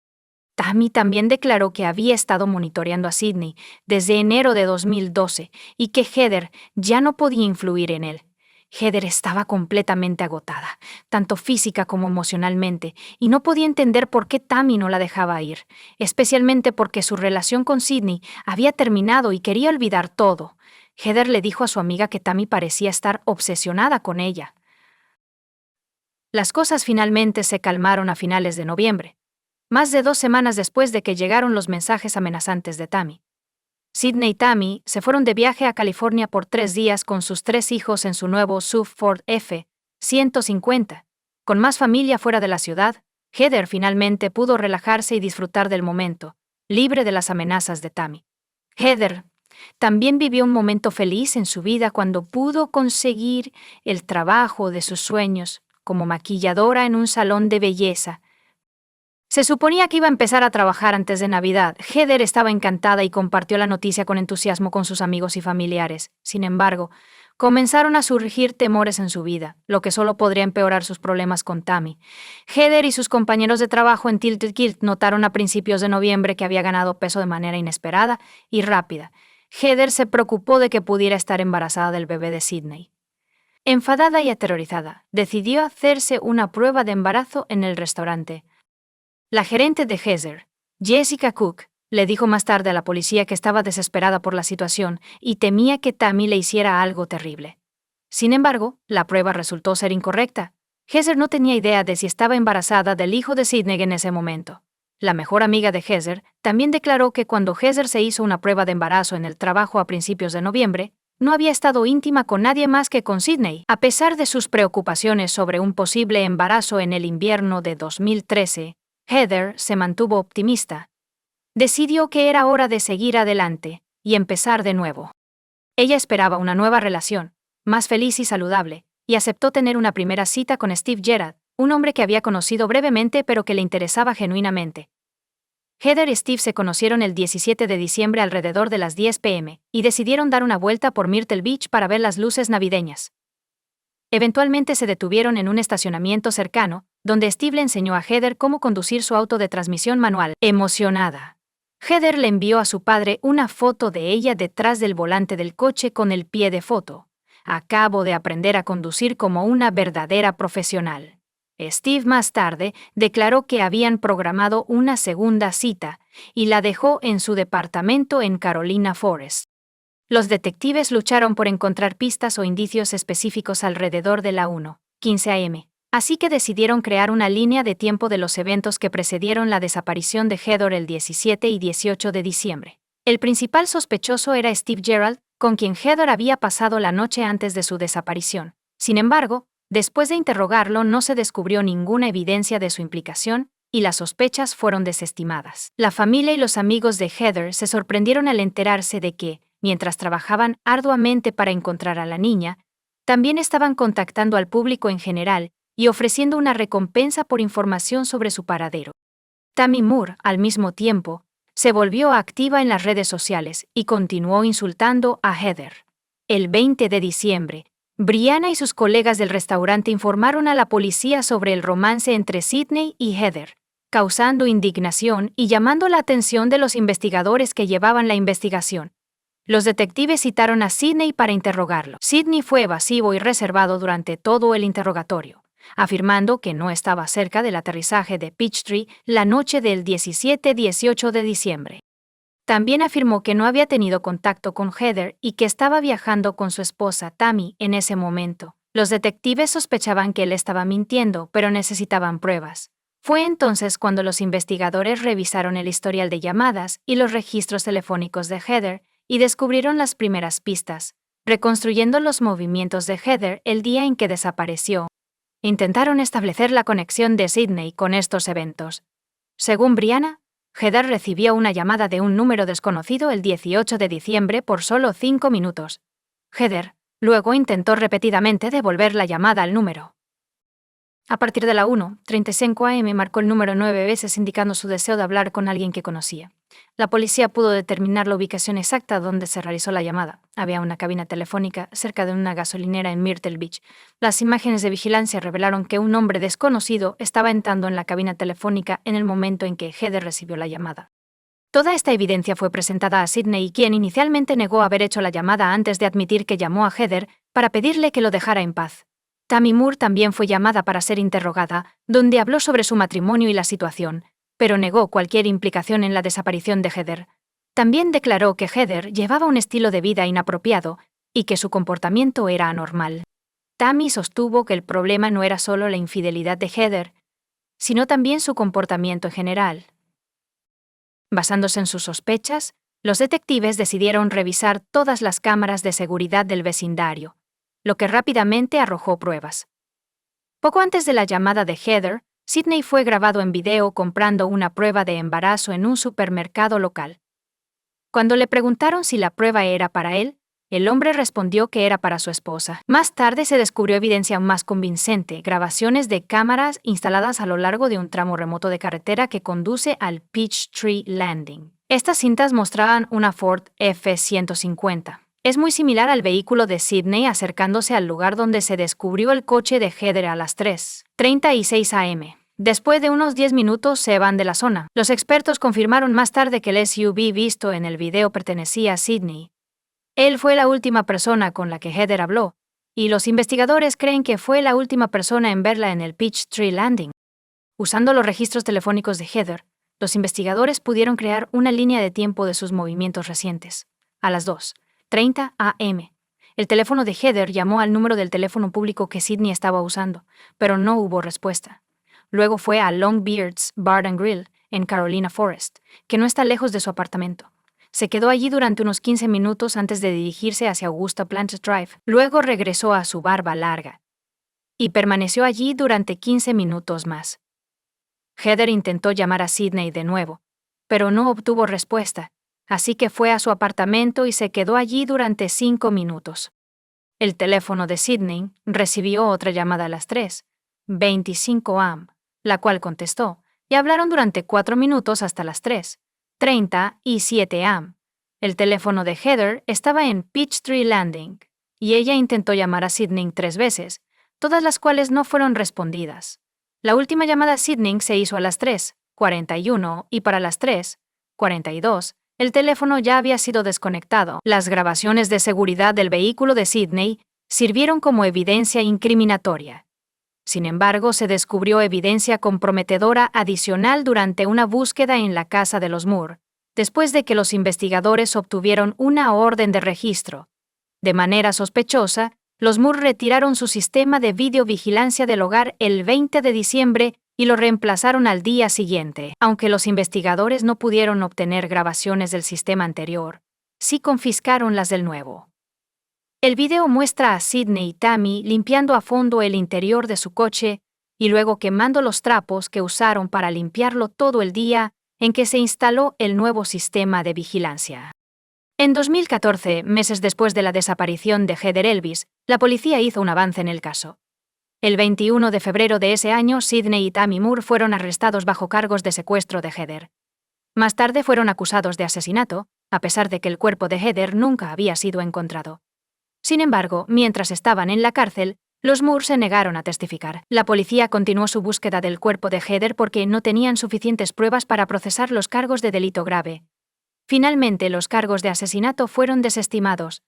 Tammy también declaró que había estado monitoreando a Sydney desde enero de 2012 y que Heather ya no podía influir en él. Heather estaba completamente agotada, tanto física como emocionalmente, y no podía entender por qué Tammy no la dejaba ir, especialmente porque su relación con Sydney había terminado y quería olvidar todo. Heather le dijo a su amiga que Tammy parecía estar obsesionada con ella. Las cosas finalmente se calmaron a finales de noviembre, más de 2 semanas después de que llegaron los mensajes amenazantes de Tammy. Sydney y Tammy se fueron de viaje a California por 3 días con sus 3 hijos en su nuevo SUV Ford F-150. Con más familia fuera de la ciudad, Heather finalmente pudo relajarse y disfrutar del momento, libre de las amenazas de Tammy. Heather también vivió un momento feliz en su vida cuando pudo conseguir el trabajo de sus sueños como maquilladora en un salón de belleza. Se suponía que iba a empezar a trabajar antes de Navidad. Heather estaba encantada y compartió la noticia con entusiasmo con sus amigos y familiares. Sin embargo, comenzaron a surgir temores en su vida, lo que solo podría empeorar sus problemas con Tammy. Heather y sus compañeros de trabajo en Tilted Kilt notaron a principios de noviembre que había ganado peso de manera inesperada y rápida. Heather se preocupó de que pudiera estar embarazada del bebé de Sydney. Enfadada y aterrorizada, decidió hacerse una prueba de embarazo en el restaurante. La gerente de Heather, Jessica Cook, le dijo más tarde a la policía que estaba desesperada por la situación y temía que Tammy le hiciera algo terrible. Sin embargo, la prueba resultó ser incorrecta. Heather no tenía idea de si estaba embarazada del hijo de Sydney en ese momento. La mejor amiga de Heather también declaró que cuando Heather se hizo una prueba de embarazo en el trabajo a principios de noviembre, no había estado íntima con nadie más que con Sydney. A pesar de sus preocupaciones sobre un posible embarazo en el invierno de 2013, Heather se mantuvo optimista. Decidió que era hora de seguir adelante y empezar de nuevo. Ella esperaba una nueva relación, más feliz y saludable, y aceptó tener una primera cita con Steve Gerrard, un hombre que había conocido brevemente pero que le interesaba genuinamente. Heather y Steve se conocieron el 17 de diciembre alrededor de las 10 p.m. y decidieron dar una vuelta por Myrtle Beach para ver las luces navideñas. Eventualmente se detuvieron en un estacionamiento cercano, donde Steve le enseñó a Heather cómo conducir su auto de transmisión manual. Emocionada, Heather le envió a su padre una foto de ella detrás del volante del coche con el pie de foto. Acabo de aprender a conducir como una verdadera profesional. Steve más tarde declaró que habían programado una segunda cita y la dejó en su departamento en Carolina Forest. Los detectives lucharon por encontrar pistas o indicios específicos alrededor de la 1:15 a.m., así que decidieron crear una línea de tiempo de los eventos que precedieron la desaparición de Heather el 17 y 18 de diciembre. El principal sospechoso era Steve Gerrard, con quien Heather había pasado la noche antes de su desaparición. Sin embargo, después de interrogarlo no se descubrió ninguna evidencia de su implicación, y las sospechas fueron desestimadas. La familia y los amigos de Heather se sorprendieron al enterarse de que, mientras trabajaban arduamente para encontrar a la niña, también estaban contactando al público en general y ofreciendo una recompensa por información sobre su paradero. Tammy Moore, al mismo tiempo, se volvió activa en las redes sociales y continuó insultando a Heather. El 20 de diciembre, Brianna y sus colegas del restaurante informaron a la policía sobre el romance entre Sydney y Heather, causando indignación y llamando la atención de los investigadores que llevaban la investigación. Los detectives citaron a Sydney para interrogarlo. Sydney fue evasivo y reservado durante todo el interrogatorio, afirmando que no estaba cerca del aterrizaje de Peachtree la noche del 17-18 de diciembre. También afirmó que no había tenido contacto con Heather y que estaba viajando con su esposa Tammy en ese momento. Los detectives sospechaban que él estaba mintiendo, pero necesitaban pruebas. Fue entonces cuando los investigadores revisaron el historial de llamadas y los registros telefónicos de Heather y descubrieron las primeras pistas. reconstruyendo los movimientos de Heather el día en que desapareció. Intentaron establecer la conexión de Sydney con estos eventos. Según Brianna, Heather recibió una llamada de un número desconocido el 18 de diciembre por solo 5 minutos. Heather luego intentó repetidamente devolver la llamada al número. A partir de la 1:35 am marcó el número 9 veces indicando su deseo de hablar con alguien que conocía. La policía pudo determinar la ubicación exacta donde se realizó la llamada. Había una cabina telefónica cerca de una gasolinera en Myrtle Beach. Las imágenes de vigilancia revelaron que un hombre desconocido estaba entrando en la cabina telefónica en el momento en que Heather recibió la llamada. Toda esta evidencia fue presentada a Sydney, quien inicialmente negó haber hecho la llamada antes de admitir que llamó a Heather para pedirle que lo dejara en paz. Tammy Moore también fue llamada para ser interrogada, donde habló sobre su matrimonio y la situación, pero negó cualquier implicación en la desaparición de Heather. También declaró que Heather llevaba un estilo de vida inapropiado y que su comportamiento era anormal. Tammy sostuvo que el problema no era solo la infidelidad de Heather, sino también su comportamiento en general. Basándose en sus sospechas, los detectives decidieron revisar todas las cámaras de seguridad del vecindario, lo que rápidamente arrojó pruebas. Poco antes de la llamada de Heather, Sydney fue grabado en video comprando una prueba de embarazo en un supermercado local. Cuando le preguntaron si la prueba era para él, el hombre respondió que era para su esposa. Más tarde se descubrió evidencia aún más convincente, grabaciones de cámaras instaladas a lo largo de un tramo remoto de carretera que conduce al Peachtree Landing. Estas cintas mostraban una Ford F-150. Es muy similar al vehículo de Sydney acercándose al lugar donde se descubrió el coche de Heather a las 3:36 am. Después de unos 10 minutos se van de la zona. Los expertos confirmaron más tarde que el SUV visto en el video pertenecía a Sydney. Él fue la última persona con la que Heather habló, y los investigadores creen que fue la última persona en verla en el Peachtree Landing. Usando los registros telefónicos de Heather, los investigadores pudieron crear una línea de tiempo de sus movimientos recientes. A las 2:30 am, el teléfono de Heather llamó al número del teléfono público que Sydney estaba usando, pero no hubo respuesta. Luego fue a Longbeard's Bar and Grill, en Carolina Forest, que no está lejos de su apartamento. Se quedó allí durante unos 15 minutos antes de dirigirse hacia Augusta Plant Drive. Luego regresó a su barba larga y permaneció allí durante 15 minutos más. Heather intentó llamar a Sydney de nuevo, pero no obtuvo respuesta, así que fue a su apartamento y se quedó allí durante 5 minutos. El teléfono de Sydney recibió otra llamada a las 3:25 am, la cual contestó, y hablaron durante 4 minutos hasta las 3:37 am. El teléfono de Heather estaba en Peachtree Landing, y ella intentó llamar a Sydney 3 veces, todas las cuales no fueron respondidas. La última llamada a Sydney se hizo a las 3:41 y para las 3:42, el teléfono ya había sido desconectado. Las grabaciones de seguridad del vehículo de Sydney sirvieron como evidencia incriminatoria. Sin embargo, se descubrió evidencia comprometedora adicional durante una búsqueda en la casa de los Moore, después de que los investigadores obtuvieron una orden de registro. De manera sospechosa, los Moore retiraron su sistema de videovigilancia del hogar el 20 de diciembre y lo reemplazaron al día siguiente. Aunque los investigadores no pudieron obtener grabaciones del sistema anterior, sí confiscaron las del nuevo. El video muestra a Sydney y Tammy limpiando a fondo el interior de su coche y luego quemando los trapos que usaron para limpiarlo todo el día en que se instaló el nuevo sistema de vigilancia. En 2014, meses después de la desaparición de Heather Elvis, la policía hizo un avance en el caso. El 21 de febrero de ese año, Sydney y Tammy Moore fueron arrestados bajo cargos de secuestro de Heather. Más tarde fueron acusados de asesinato, a pesar de que el cuerpo de Heather nunca había sido encontrado. Sin embargo, mientras estaban en la cárcel, los Moore se negaron a testificar. La policía continuó su búsqueda del cuerpo de Heather porque no tenían suficientes pruebas para procesar los cargos de delito grave. Finalmente, los cargos de asesinato fueron desestimados.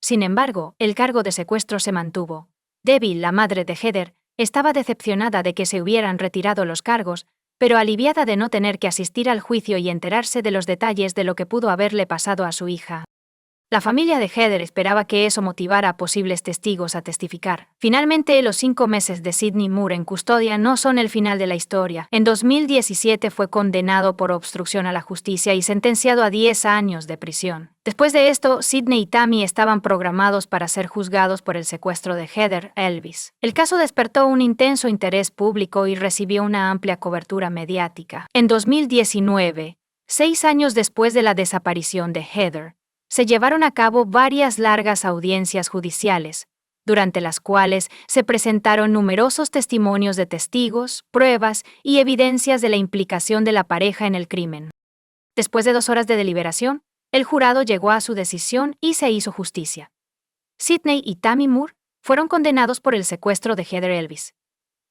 Sin embargo, el cargo de secuestro se mantuvo. Debbie, la madre de Heather, estaba decepcionada de que se hubieran retirado los cargos, pero aliviada de no tener que asistir al juicio y enterarse de los detalles de lo que pudo haberle pasado a su hija. La familia de Heather esperaba que eso motivara a posibles testigos a testificar. Finalmente, los 5 meses de Sidney Moore en custodia no son el final de la historia. En 2017 fue condenado por obstrucción a la justicia y sentenciado a 10 años de prisión. Después de esto, Sidney y Tammy estaban programados para ser juzgados por el secuestro de Heather Elvis. El caso despertó un intenso interés público y recibió una amplia cobertura mediática. En 2019, 6 años después de la desaparición de Heather, se llevaron a cabo varias largas audiencias judiciales, durante las cuales se presentaron numerosos testimonios de testigos, pruebas y evidencias de la implicación de la pareja en el crimen. Después de 2 horas de deliberación, el jurado llegó a su decisión y se hizo justicia. Sidney y Tammy Moore fueron condenados por el secuestro de Heather Elvis.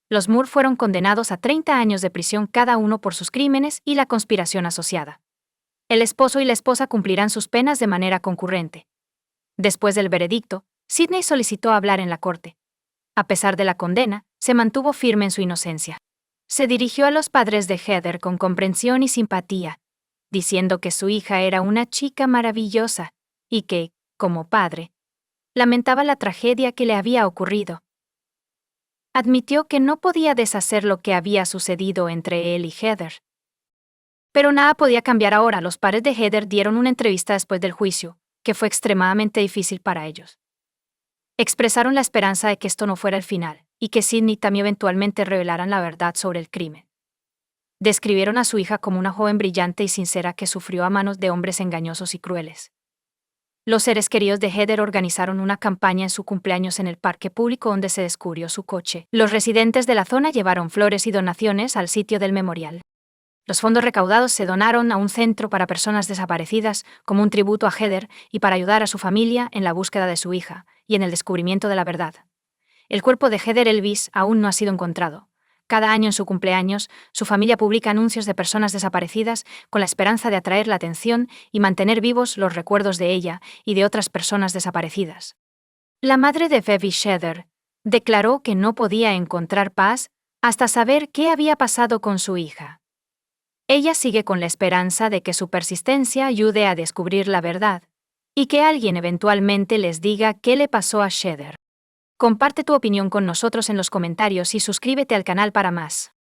Los Moore fueron condenados a 30 años de prisión cada uno por sus crímenes y la conspiración asociada. El esposo y la esposa cumplirán sus penas de manera concurrente. Después del veredicto, Sidney solicitó hablar en la corte. A pesar de la condena, se mantuvo firme en su inocencia. Se dirigió a los padres de Heather con comprensión y simpatía, diciendo que su hija era una chica maravillosa y que, como padre, lamentaba la tragedia que le había ocurrido. Admitió que no podía deshacer lo que había sucedido entre él y Heather. Pero nada podía cambiar ahora. Los padres de Heather dieron una entrevista después del juicio, que fue extremadamente difícil para ellos. Expresaron la esperanza de que esto no fuera el final, y que Sidney también eventualmente revelaran la verdad sobre el crimen. Describieron a su hija como una joven brillante y sincera que sufrió a manos de hombres engañosos y crueles. Los seres queridos de Heather organizaron una campaña en su cumpleaños en el parque público donde se descubrió su coche. Los residentes de la zona llevaron flores y donaciones al sitio del memorial. Los fondos recaudados se donaron a un centro para personas desaparecidas como un tributo a Heather y para ayudar a su familia en la búsqueda de su hija y en el descubrimiento de la verdad. El cuerpo de Heather Elvis aún no ha sido encontrado. Cada año en su cumpleaños, su familia publica anuncios de personas desaparecidas con la esperanza de atraer la atención y mantener vivos los recuerdos de ella y de otras personas desaparecidas. La madre de Phoebe Heather declaró que no podía encontrar paz hasta saber qué había pasado con su hija. Ella sigue con la esperanza de que su persistencia ayude a descubrir la verdad y que alguien eventualmente les diga qué le pasó a Heather. Comparte tu opinión con nosotros en los comentarios y suscríbete al canal para más.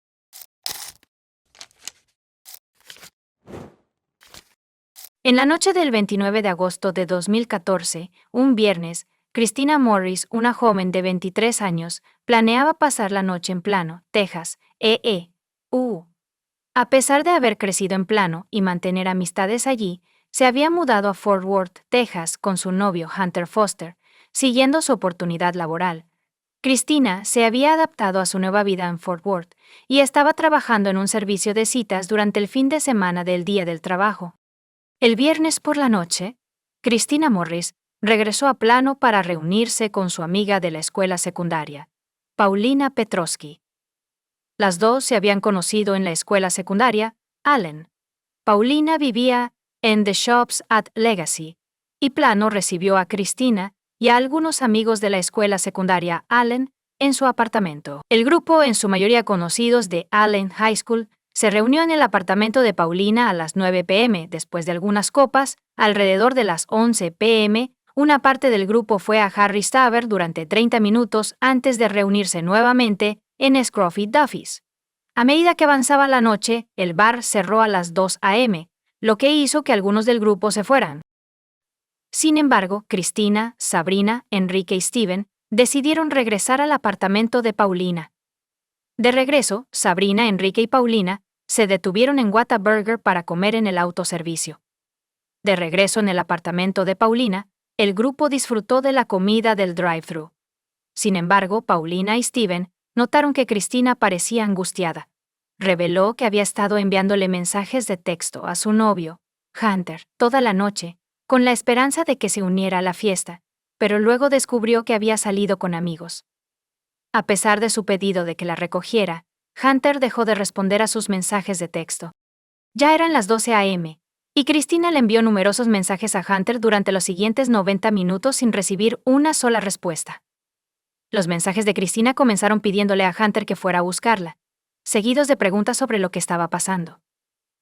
En la noche del 29 de agosto de 2014, un viernes, Christina Morris, una joven de 23 años, planeaba pasar la noche en Plano, Texas, A pesar de haber crecido en Plano y mantener amistades allí, se había mudado a Fort Worth, Texas, con su novio Hunter Foster, siguiendo su oportunidad laboral. Christina se había adaptado a su nueva vida en Fort Worth y estaba trabajando en un servicio de citas durante el fin de semana del Día del Trabajo. El viernes por la noche, Christina Morris regresó a Plano para reunirse con su amiga de la escuela secundaria, Paulina Petrosky. Las dos se habían conocido en la escuela secundaria, Allen. Paulina vivía en The Shops at Legacy, y Plano recibió a Christina y a algunos amigos de la escuela secundaria Allen en su apartamento. El grupo, en su mayoría conocidos de Allen High School, se reunió en el apartamento de Paulina a las 9 p.m. Después de algunas copas, alrededor de las 11 p.m., una parte del grupo fue a Harry's Tavern durante 30 minutos antes de reunirse nuevamente en Scruffy Duffy's. A medida que avanzaba la noche, el bar cerró a las 2 a.m., lo que hizo que algunos del grupo se fueran. Sin embargo, Christina, Sabrina, Enrique y Steven decidieron regresar al apartamento de Paulina. De regreso, Sabrina, Enrique y Paulina se detuvieron en Whataburger para comer en el autoservicio. De regreso en el apartamento de Paulina, el grupo disfrutó de la comida del drive-thru. Sin embargo, Paulina y Steven notaron que Christina parecía angustiada. Reveló que había estado enviándole mensajes de texto a su novio, Hunter, toda la noche, con la esperanza de que se uniera a la fiesta, pero luego descubrió que había salido con amigos. A pesar de su pedido de que la recogiera, Hunter dejó de responder a sus mensajes de texto. Ya eran las 12 a.m., y Christina le envió numerosos mensajes a Hunter durante los siguientes 90 minutos sin recibir una sola respuesta. Los mensajes de Christina comenzaron pidiéndole a Hunter que fuera a buscarla, seguidos de preguntas sobre lo que estaba pasando.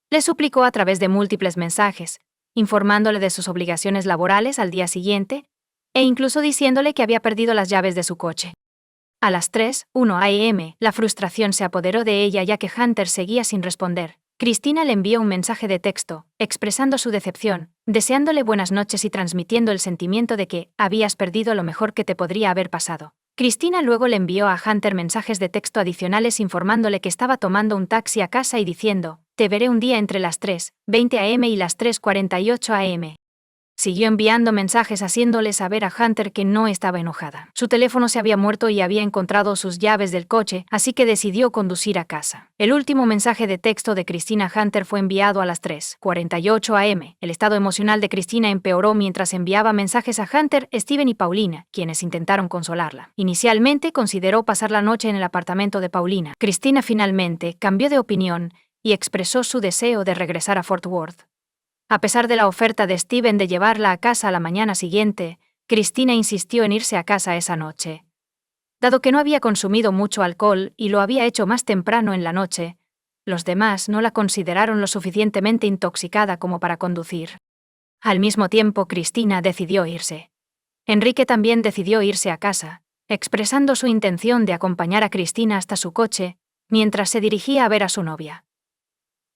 Le suplicó a través de múltiples mensajes, informándole de sus obligaciones laborales al día siguiente, e incluso diciéndole que había perdido las llaves de su coche. A las 3:01 a.m., la frustración se apoderó de ella ya que Hunter seguía sin responder. Cristina le envió un mensaje de texto, expresando su decepción, deseándole buenas noches y transmitiendo el sentimiento de que habías perdido lo mejor que te podría haber pasado. Cristina luego le envió a Hunter mensajes de texto adicionales informándole que estaba tomando un taxi a casa y diciendo, «Te veré un día entre las 3:20 a.m. y las 3:48 a.m». Siguió enviando mensajes haciéndole saber a Hunter que no estaba enojada. Su teléfono se había muerto y había encontrado sus llaves del coche, así que decidió conducir a casa. El último mensaje de texto de Cristina a Hunter fue enviado a las 3:48 a.m. El estado emocional de Cristina empeoró mientras enviaba mensajes a Hunter, Steven y Paulina, quienes intentaron consolarla. Inicialmente consideró pasar la noche en el apartamento de Paulina. Cristina finalmente cambió de opinión y expresó su deseo de regresar a Fort Worth. A pesar de la oferta de Steven de llevarla a casa a la mañana siguiente, Cristina insistió en irse a casa esa noche. Dado que no había consumido mucho alcohol y lo había hecho más temprano en la noche, los demás no la consideraron lo suficientemente intoxicada como para conducir. Al mismo tiempo, Cristina decidió irse. Enrique también decidió irse a casa, expresando su intención de acompañar a Cristina hasta su coche, mientras se dirigía a ver a su novia.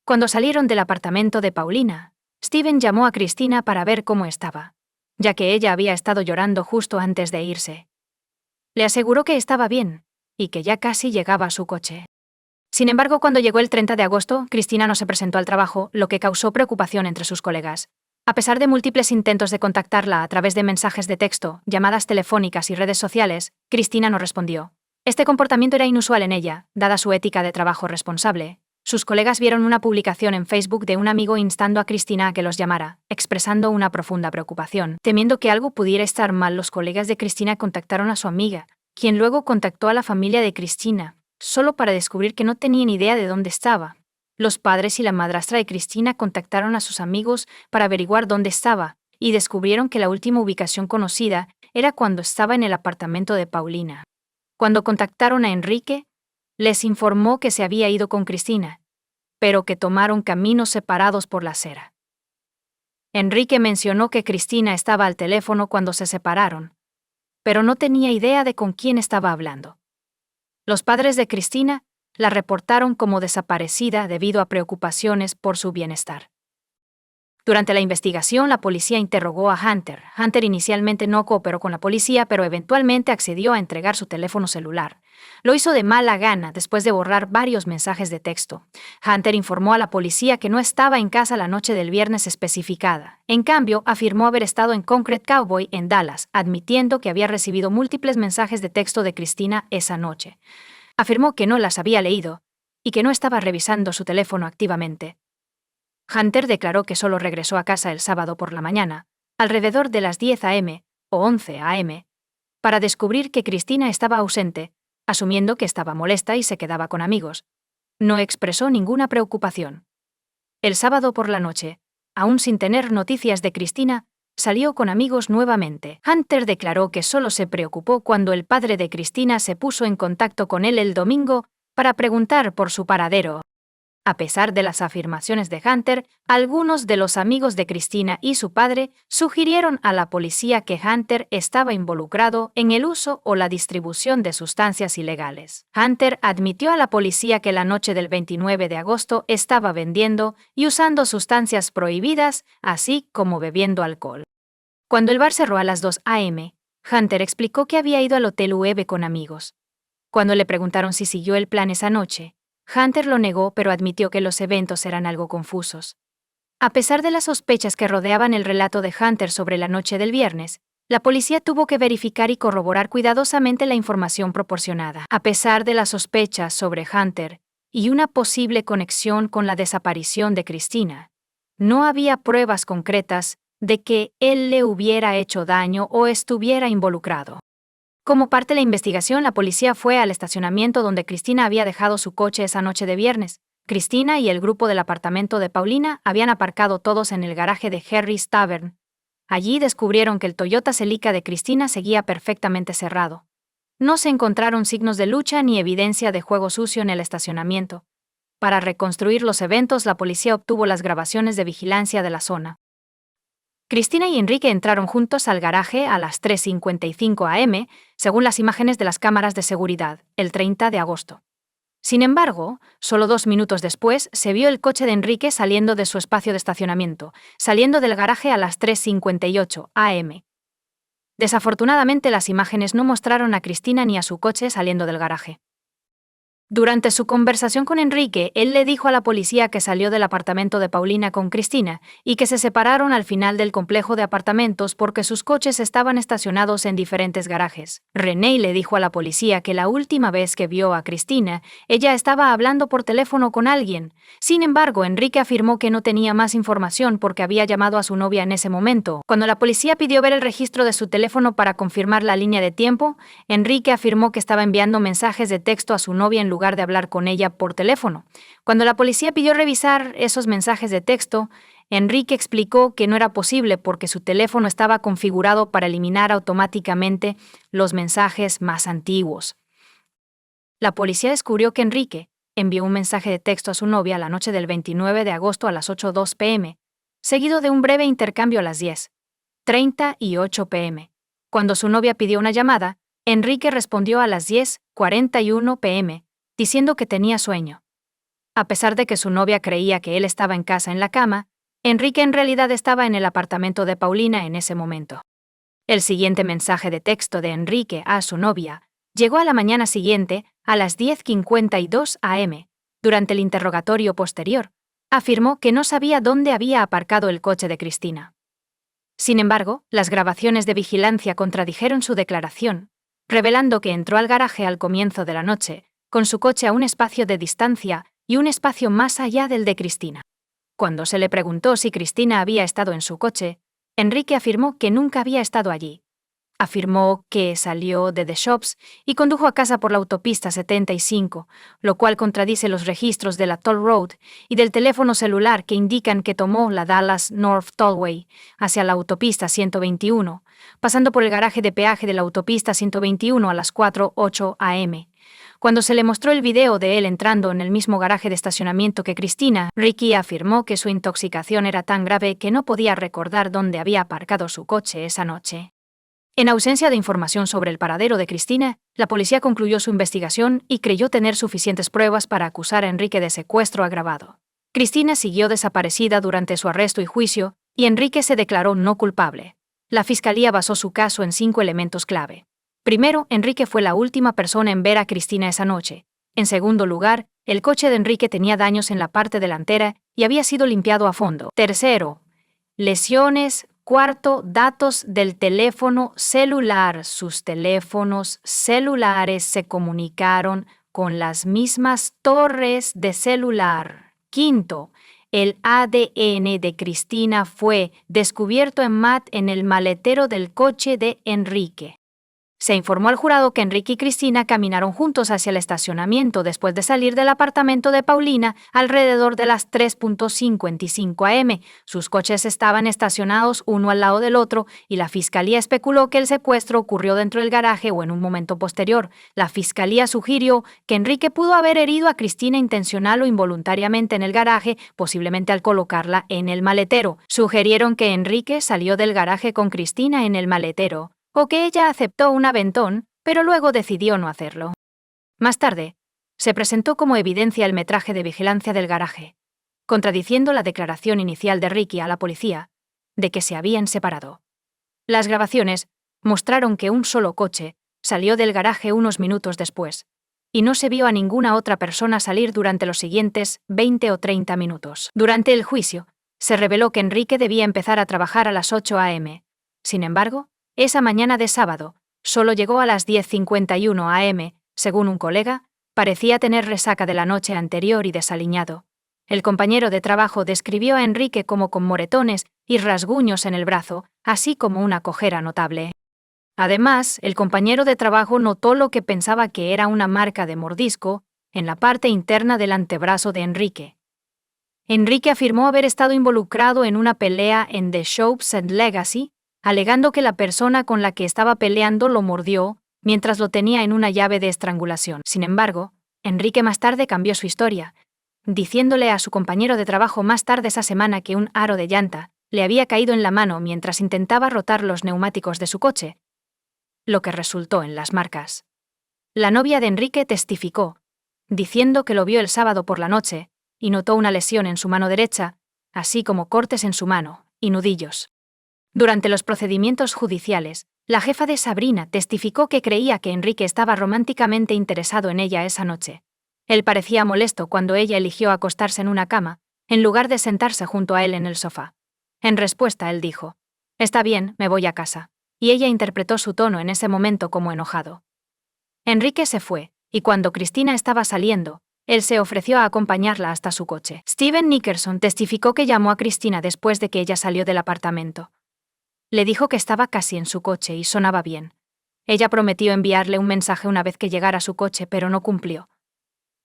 Cuando salieron del apartamento de Paulina, Steven llamó a Cristina para ver cómo estaba, ya que ella había estado llorando justo antes de irse. Le aseguró que estaba bien, y que ya casi llegaba a su coche. Sin embargo, cuando llegó el 30 de agosto, Cristina no se presentó al trabajo, lo que causó preocupación entre sus colegas. A pesar de múltiples intentos de contactarla a través de mensajes de texto, llamadas telefónicas y redes sociales, Cristina no respondió. Este comportamiento era inusual en ella, dada su ética de trabajo responsable. Sus colegas vieron una publicación en Facebook de un amigo instando a Cristina a que los llamara, expresando una profunda preocupación. Temiendo que algo pudiera estar mal, los colegas de Cristina contactaron a su amiga, quien luego contactó a la familia de Cristina, solo para descubrir que no tenían idea de dónde estaba. Los padres y la madrastra de Cristina contactaron a sus amigos para averiguar dónde estaba, y descubrieron que la última ubicación conocida era cuando estaba en el apartamento de Paulina. Cuando contactaron a Enrique, les informó que se había ido con Cristina, pero que tomaron caminos separados por la acera. Enrique mencionó que Cristina estaba al teléfono cuando se separaron, pero no tenía idea de con quién estaba hablando. Los padres de Cristina la reportaron como desaparecida debido a preocupaciones por su bienestar. Durante la investigación, la policía interrogó a Hunter. Hunter inicialmente no cooperó con la policía, pero eventualmente accedió a entregar su teléfono celular. Lo hizo de mala gana después de borrar varios mensajes de texto. Hunter informó a la policía que no estaba en casa la noche del viernes especificada. En cambio, afirmó haber estado en Concrete Cowboy en Dallas, admitiendo que había recibido múltiples mensajes de texto de Cristina esa noche. Afirmó que no las había leído y que no estaba revisando su teléfono activamente. Hunter declaró que solo regresó a casa el sábado por la mañana, alrededor de las 10 a.m. o 11 a.m., para descubrir que Cristina estaba ausente, asumiendo que estaba molesta y se quedaba con amigos. No expresó ninguna preocupación. El sábado por la noche, aún sin tener noticias de Cristina, salió con amigos nuevamente. Hunter declaró que solo se preocupó cuando el padre de Cristina se puso en contacto con él el domingo para preguntar por su paradero. A pesar de las afirmaciones de Hunter, algunos de los amigos de Cristina y su padre sugirieron a la policía que Hunter estaba involucrado en el uso o la distribución de sustancias ilegales. Hunter admitió a la policía que la noche del 29 de agosto estaba vendiendo y usando sustancias prohibidas, así como bebiendo alcohol. Cuando el bar cerró a las 2 a.m., Hunter explicó que había ido al Hotel Uebe con amigos. Cuando le preguntaron si siguió el plan esa noche, Hunter lo negó, pero admitió que los eventos eran algo confusos. A pesar de las sospechas que rodeaban el relato de Hunter sobre la noche del viernes, la policía tuvo que verificar y corroborar cuidadosamente la información proporcionada. A pesar de las sospechas sobre Hunter y una posible conexión con la desaparición de Cristina, no había pruebas concretas de que él le hubiera hecho daño o estuviera involucrado. Como parte de la investigación, la policía fue al estacionamiento donde Cristina había dejado su coche esa noche de viernes. Cristina y el grupo del apartamento de Paulina habían aparcado todos en el garaje de Harry's Tavern. Allí descubrieron que el Toyota Celica de Cristina seguía perfectamente cerrado. No se encontraron signos de lucha ni evidencia de juego sucio en el estacionamiento. Para reconstruir los eventos, la policía obtuvo las grabaciones de vigilancia de la zona. Cristina y Enrique entraron juntos al garaje a las 3:55 am, según las imágenes de las cámaras de seguridad, el 30 de agosto. Sin embargo, solo 2 minutos después se vio el coche de Enrique saliendo de su espacio de estacionamiento, saliendo del garaje a las 3:58 am. Desafortunadamente, las imágenes no mostraron a Cristina ni a su coche saliendo del garaje. Durante su conversación con Enrique, él le dijo a la policía que salió del apartamento de Paulina con Cristina y que se separaron al final del complejo de apartamentos porque sus coches estaban estacionados en diferentes garajes. René le dijo a la policía que la última vez que vio a Cristina, ella estaba hablando por teléfono con alguien. Sin embargo, Enrique afirmó que no tenía más información porque había llamado a su novia en ese momento. Cuando la policía pidió ver el registro de su teléfono para confirmar la línea de tiempo, Enrique afirmó que estaba enviando mensajes de texto a su novia en lugar de hablar con ella por teléfono. Cuando la policía pidió revisar esos mensajes de texto, Enrique explicó que no era posible porque su teléfono estaba configurado para eliminar automáticamente los mensajes más antiguos. La policía descubrió que Enrique envió un mensaje de texto a su novia la noche del 29 de agosto a las 8:02 p.m., seguido de un breve intercambio a las 10:38 p.m. Cuando su novia pidió una llamada, Enrique respondió a las 10:41 p.m., diciendo que tenía sueño. A pesar de que su novia creía que él estaba en casa en la cama, Enrique en realidad estaba en el apartamento de Paulina en ese momento. El siguiente mensaje de texto de Enrique a su novia llegó a la mañana siguiente, a las 10:52 am. Durante el interrogatorio posterior, afirmó que no sabía dónde había aparcado el coche de Cristina. Sin embargo, las grabaciones de vigilancia contradijeron su declaración, revelando que entró al garaje al comienzo de la noche, con su coche a un espacio de distancia y un espacio más allá del de Cristina. Cuando se le preguntó si Cristina había estado en su coche, Enrique afirmó que nunca había estado allí. Afirmó que salió de The Shops y condujo a casa por la autopista 75, lo cual contradice los registros de la Toll Road y del teléfono celular que indican que tomó la Dallas North Tollway hacia la autopista 121, pasando por el garaje de peaje de la autopista 121 a las 4:08 am. Cuando se le mostró el video de él entrando en el mismo garaje de estacionamiento que Cristina, Ricky afirmó que su intoxicación era tan grave que no podía recordar dónde había aparcado su coche esa noche. En ausencia de información sobre el paradero de Cristina, la policía concluyó su investigación y creyó tener suficientes pruebas para acusar a Enrique de secuestro agravado. Cristina siguió desaparecida durante su arresto y juicio, y Enrique se declaró no culpable. La fiscalía basó su caso en 5 elementos clave. Primero, Enrique fue la última persona en ver a Cristina esa noche. En segundo lugar, el coche de Enrique tenía daños en la parte delantera y había sido limpiado a fondo. Tercero, lesiones. Cuarto, datos del teléfono celular. Sus teléfonos celulares se comunicaron con las mismas torres de celular. Quinto, el ADN de Cristina fue descubierto en el maletero del coche de Enrique. Se informó al jurado que Enrique y Cristina caminaron juntos hacia el estacionamiento después de salir del apartamento de Paulina alrededor de las 3:55 am. Sus coches estaban estacionados uno al lado del otro y la fiscalía especuló que el secuestro ocurrió dentro del garaje o en un momento posterior. La fiscalía sugirió que Enrique pudo haber herido a Cristina intencional o involuntariamente en el garaje, posiblemente al colocarla en el maletero. Sugirieron que Enrique salió del garaje con Cristina en el maletero, o que ella aceptó un aventón, pero luego decidió no hacerlo. Más tarde, se presentó como evidencia el metraje de vigilancia del garaje, contradiciendo la declaración inicial de Ricky a la policía de que se habían separado. Las grabaciones mostraron que un solo coche salió del garaje unos minutos después, y no se vio a ninguna otra persona salir durante los siguientes 20 o 30 minutos. Durante el juicio, se reveló que Enrique debía empezar a trabajar a las 8 am. Sin embargo, esa mañana de sábado, solo llegó a las 10:51 am, según un colega, parecía tener resaca de la noche anterior y desaliñado. El compañero de trabajo describió a Enrique como con moretones y rasguños en el brazo, así como una cojera notable. Además, el compañero de trabajo notó lo que pensaba que era una marca de mordisco en la parte interna del antebrazo de Enrique. Enrique afirmó haber estado involucrado en una pelea en The Shops and Legacy, alegando que la persona con la que estaba peleando lo mordió mientras lo tenía en una llave de estrangulación. Sin embargo, Enrique más tarde cambió su historia, diciéndole a su compañero de trabajo más tarde esa semana que un aro de llanta le había caído en la mano mientras intentaba rotar los neumáticos de su coche, lo que resultó en las marcas. La novia de Enrique testificó, diciendo que lo vio el sábado por la noche, y notó una lesión en su mano derecha, así como cortes en su mano, y nudillos. Durante los procedimientos judiciales, la jefa de Sabrina testificó que creía que Enrique estaba románticamente interesado en ella esa noche. Él parecía molesto cuando ella eligió acostarse en una cama, en lugar de sentarse junto a él en el sofá. En respuesta, él dijo: «Está bien, me voy a casa», y ella interpretó su tono en ese momento como enojado. Enrique se fue, y cuando Cristina estaba saliendo, él se ofreció a acompañarla hasta su coche. Steven Nickerson testificó que llamó a Cristina después de que ella salió del apartamento. Le dijo que estaba casi en su coche y sonaba bien. Ella prometió enviarle un mensaje una vez que llegara a su coche, pero no cumplió.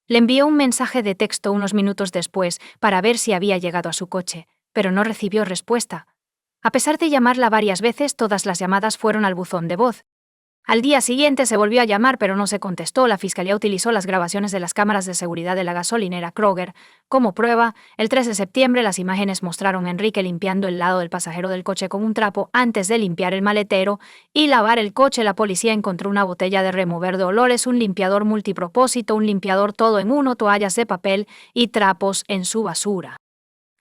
Le envió un mensaje de texto unos minutos después para ver si había llegado a su coche, pero no recibió respuesta. A pesar de llamarla varias veces, todas las llamadas fueron al buzón de voz. Al día siguiente se volvió a llamar, pero no se contestó. La fiscalía utilizó las grabaciones de las cámaras de seguridad de la gasolinera Kroger como prueba. El 3 de septiembre las imágenes mostraron a Enrique limpiando el lado del pasajero del coche con un trapo antes de limpiar el maletero y lavar el coche. La policía encontró una botella de remover de olores, un limpiador multipropósito, un limpiador todo en uno, toallas de papel y trapos en su basura.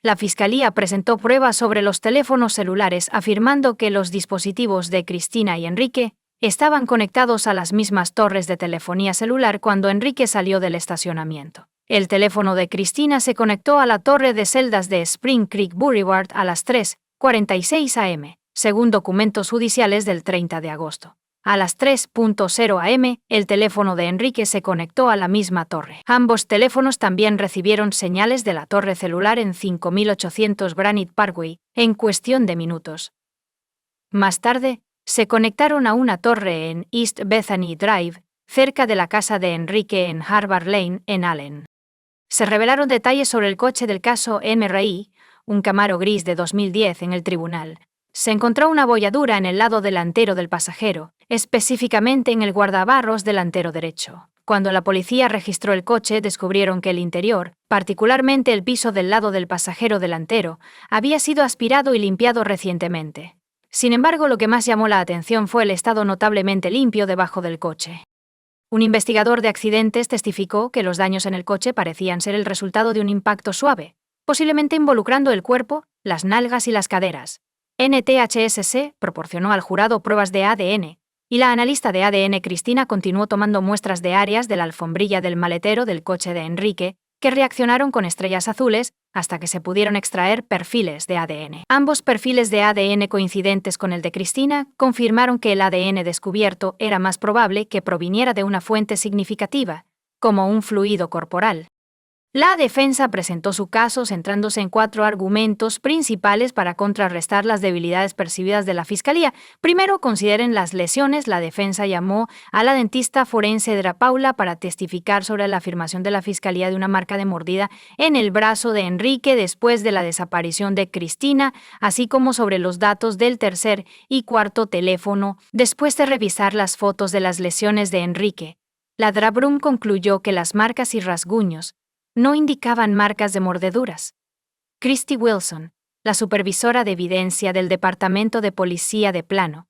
La fiscalía presentó pruebas sobre los teléfonos celulares, afirmando que los dispositivos de Cristina y Enrique estaban conectados a las mismas torres de telefonía celular cuando Enrique salió del estacionamiento. El teléfono de Cristina se conectó a la torre de celdas de Spring Creek Boulevard a las 3:46 am, según documentos judiciales del 30 de agosto. A las 3:00 am, el teléfono de Enrique se conectó a la misma torre. Ambos teléfonos también recibieron señales de la torre celular en 5800 Granite Parkway, en cuestión de minutos. Más tarde, se conectaron a una torre en East Bethany Drive, cerca de la casa de Enrique en Harvard Lane, en Allen. Se revelaron detalles sobre el coche del caso MRI, un Camaro gris de 2010 en el tribunal. Se encontró una bolladura en el lado delantero del pasajero, específicamente en el guardabarros delantero derecho. Cuando la policía registró el coche, descubrieron que el interior, particularmente el piso del lado del pasajero delantero, había sido aspirado y limpiado recientemente. Sin embargo, lo que más llamó la atención fue el estado notablemente limpio debajo del coche. Un investigador de accidentes testificó que los daños en el coche parecían ser el resultado de un impacto suave, posiblemente involucrando el cuerpo, las nalgas y las caderas. NTHSC proporcionó al jurado pruebas de ADN, y la analista de ADN Cristina continuó tomando muestras de áreas de la alfombrilla del maletero del coche de Enrique, que reaccionaron con estrellas azules hasta que se pudieron extraer perfiles de ADN. Ambos perfiles de ADN coincidentes con el de Cristina confirmaron que el ADN descubierto era más probable que proviniera de una fuente significativa, como un fluido corporal. La defensa presentó su caso centrándose en 4 argumentos principales para contrarrestar las debilidades percibidas de la fiscalía. Primero, consideren las lesiones. La defensa llamó a la dentista forense Dra. Paula para testificar sobre la afirmación de la fiscalía de una marca de mordida en el brazo de Enrique después de la desaparición de Cristina, así como sobre los datos del tercer y cuarto teléfono después de revisar las fotos de las lesiones de Enrique. La Dra. Brum concluyó que las marcas y rasguños no indicaban marcas de mordeduras. Christy Wilson, la supervisora de evidencia del Departamento de Policía de Plano,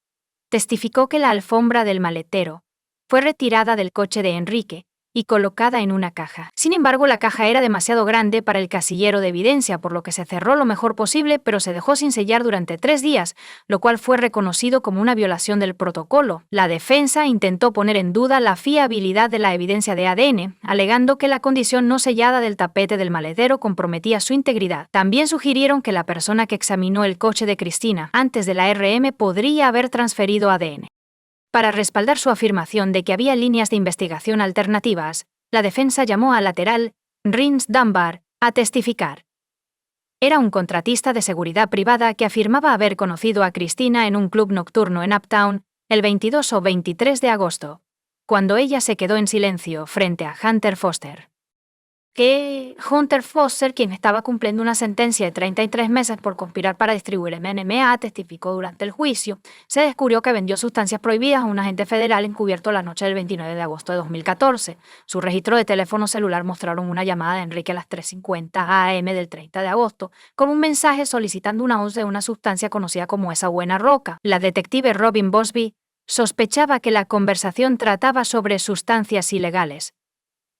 testificó que la alfombra del maletero fue retirada del coche de Enrique y colocada en una caja. Sin embargo, la caja era demasiado grande para el casillero de evidencia, por lo que se cerró lo mejor posible, pero se dejó sin sellar durante 3 días, lo cual fue reconocido como una violación del protocolo. La defensa intentó poner en duda la fiabilidad de la evidencia de ADN, alegando que la condición no sellada del tapete del maletero comprometía su integridad. También sugirieron que la persona que examinó el coche de Cristina antes de la RM podría haber transferido ADN. Para respaldar su afirmación de que había líneas de investigación alternativas, la defensa llamó al lateral Rhys Dunbar a testificar. Era un contratista de seguridad privada que afirmaba haber conocido a Cristina en un club nocturno en Uptown el 22 o 23 de agosto, cuando ella se quedó en silencio frente a Hunter Foster. que Hunter Foster, quien estaba cumpliendo una sentencia de 33 meses por conspirar para distribuir MDMA, testificó durante el juicio. Se descubrió que vendió sustancias prohibidas a un agente federal encubierto la noche del 29 de agosto de 2014. Su registro de teléfono celular mostraron una llamada de Enrique a las 3:50 am del 30 de agosto con un mensaje solicitando una once de una sustancia conocida como esa buena roca. La detective Robin Bosby sospechaba que la conversación trataba sobre sustancias ilegales.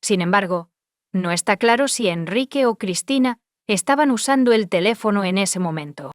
Sin embargo, no está claro si Enrique o Cristina estaban usando el teléfono en ese momento.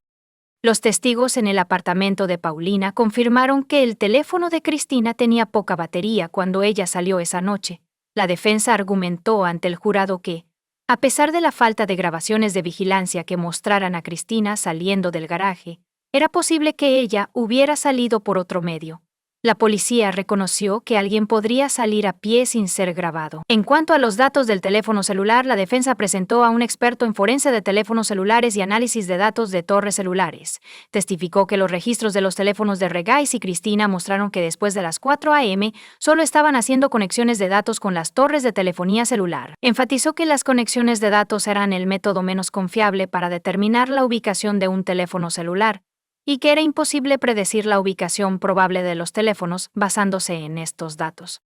Los testigos en el apartamento de Paulina confirmaron que el teléfono de Cristina tenía poca batería cuando ella salió esa noche. La defensa argumentó ante el jurado que, a pesar de la falta de grabaciones de vigilancia que mostraran a Cristina saliendo del garaje, era posible que ella hubiera salido por otro medio. La policía reconoció que alguien podría salir a pie sin ser grabado. En cuanto a los datos del teléfono celular, la defensa presentó a un experto en forense de teléfonos celulares y análisis de datos de torres celulares. Testificó que los registros de los teléfonos de Regais y Cristina mostraron que después de las 4 am solo estaban haciendo conexiones de datos con las torres de telefonía celular. Enfatizó que las conexiones de datos eran el método menos confiable para determinar la ubicación de un teléfono celular, y que era imposible predecir la ubicación probable de los teléfonos basándose en estos datos.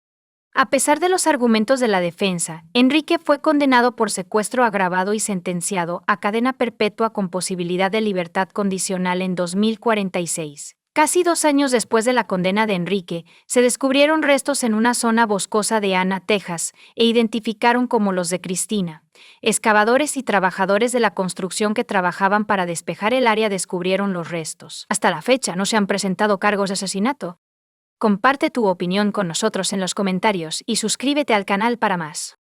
A pesar de los argumentos de la defensa, Enrique fue condenado por secuestro agravado y sentenciado a cadena perpetua con posibilidad de libertad condicional en 2046. Casi 2 años después de la condena de Enrique, se descubrieron restos en una zona boscosa de Anna, Texas, e identificaron como los de Cristina. Excavadores y trabajadores de la construcción que trabajaban para despejar el área descubrieron los restos. Hasta la fecha no se han presentado cargos de asesinato. Comparte tu opinión con nosotros en los comentarios y suscríbete al canal para más.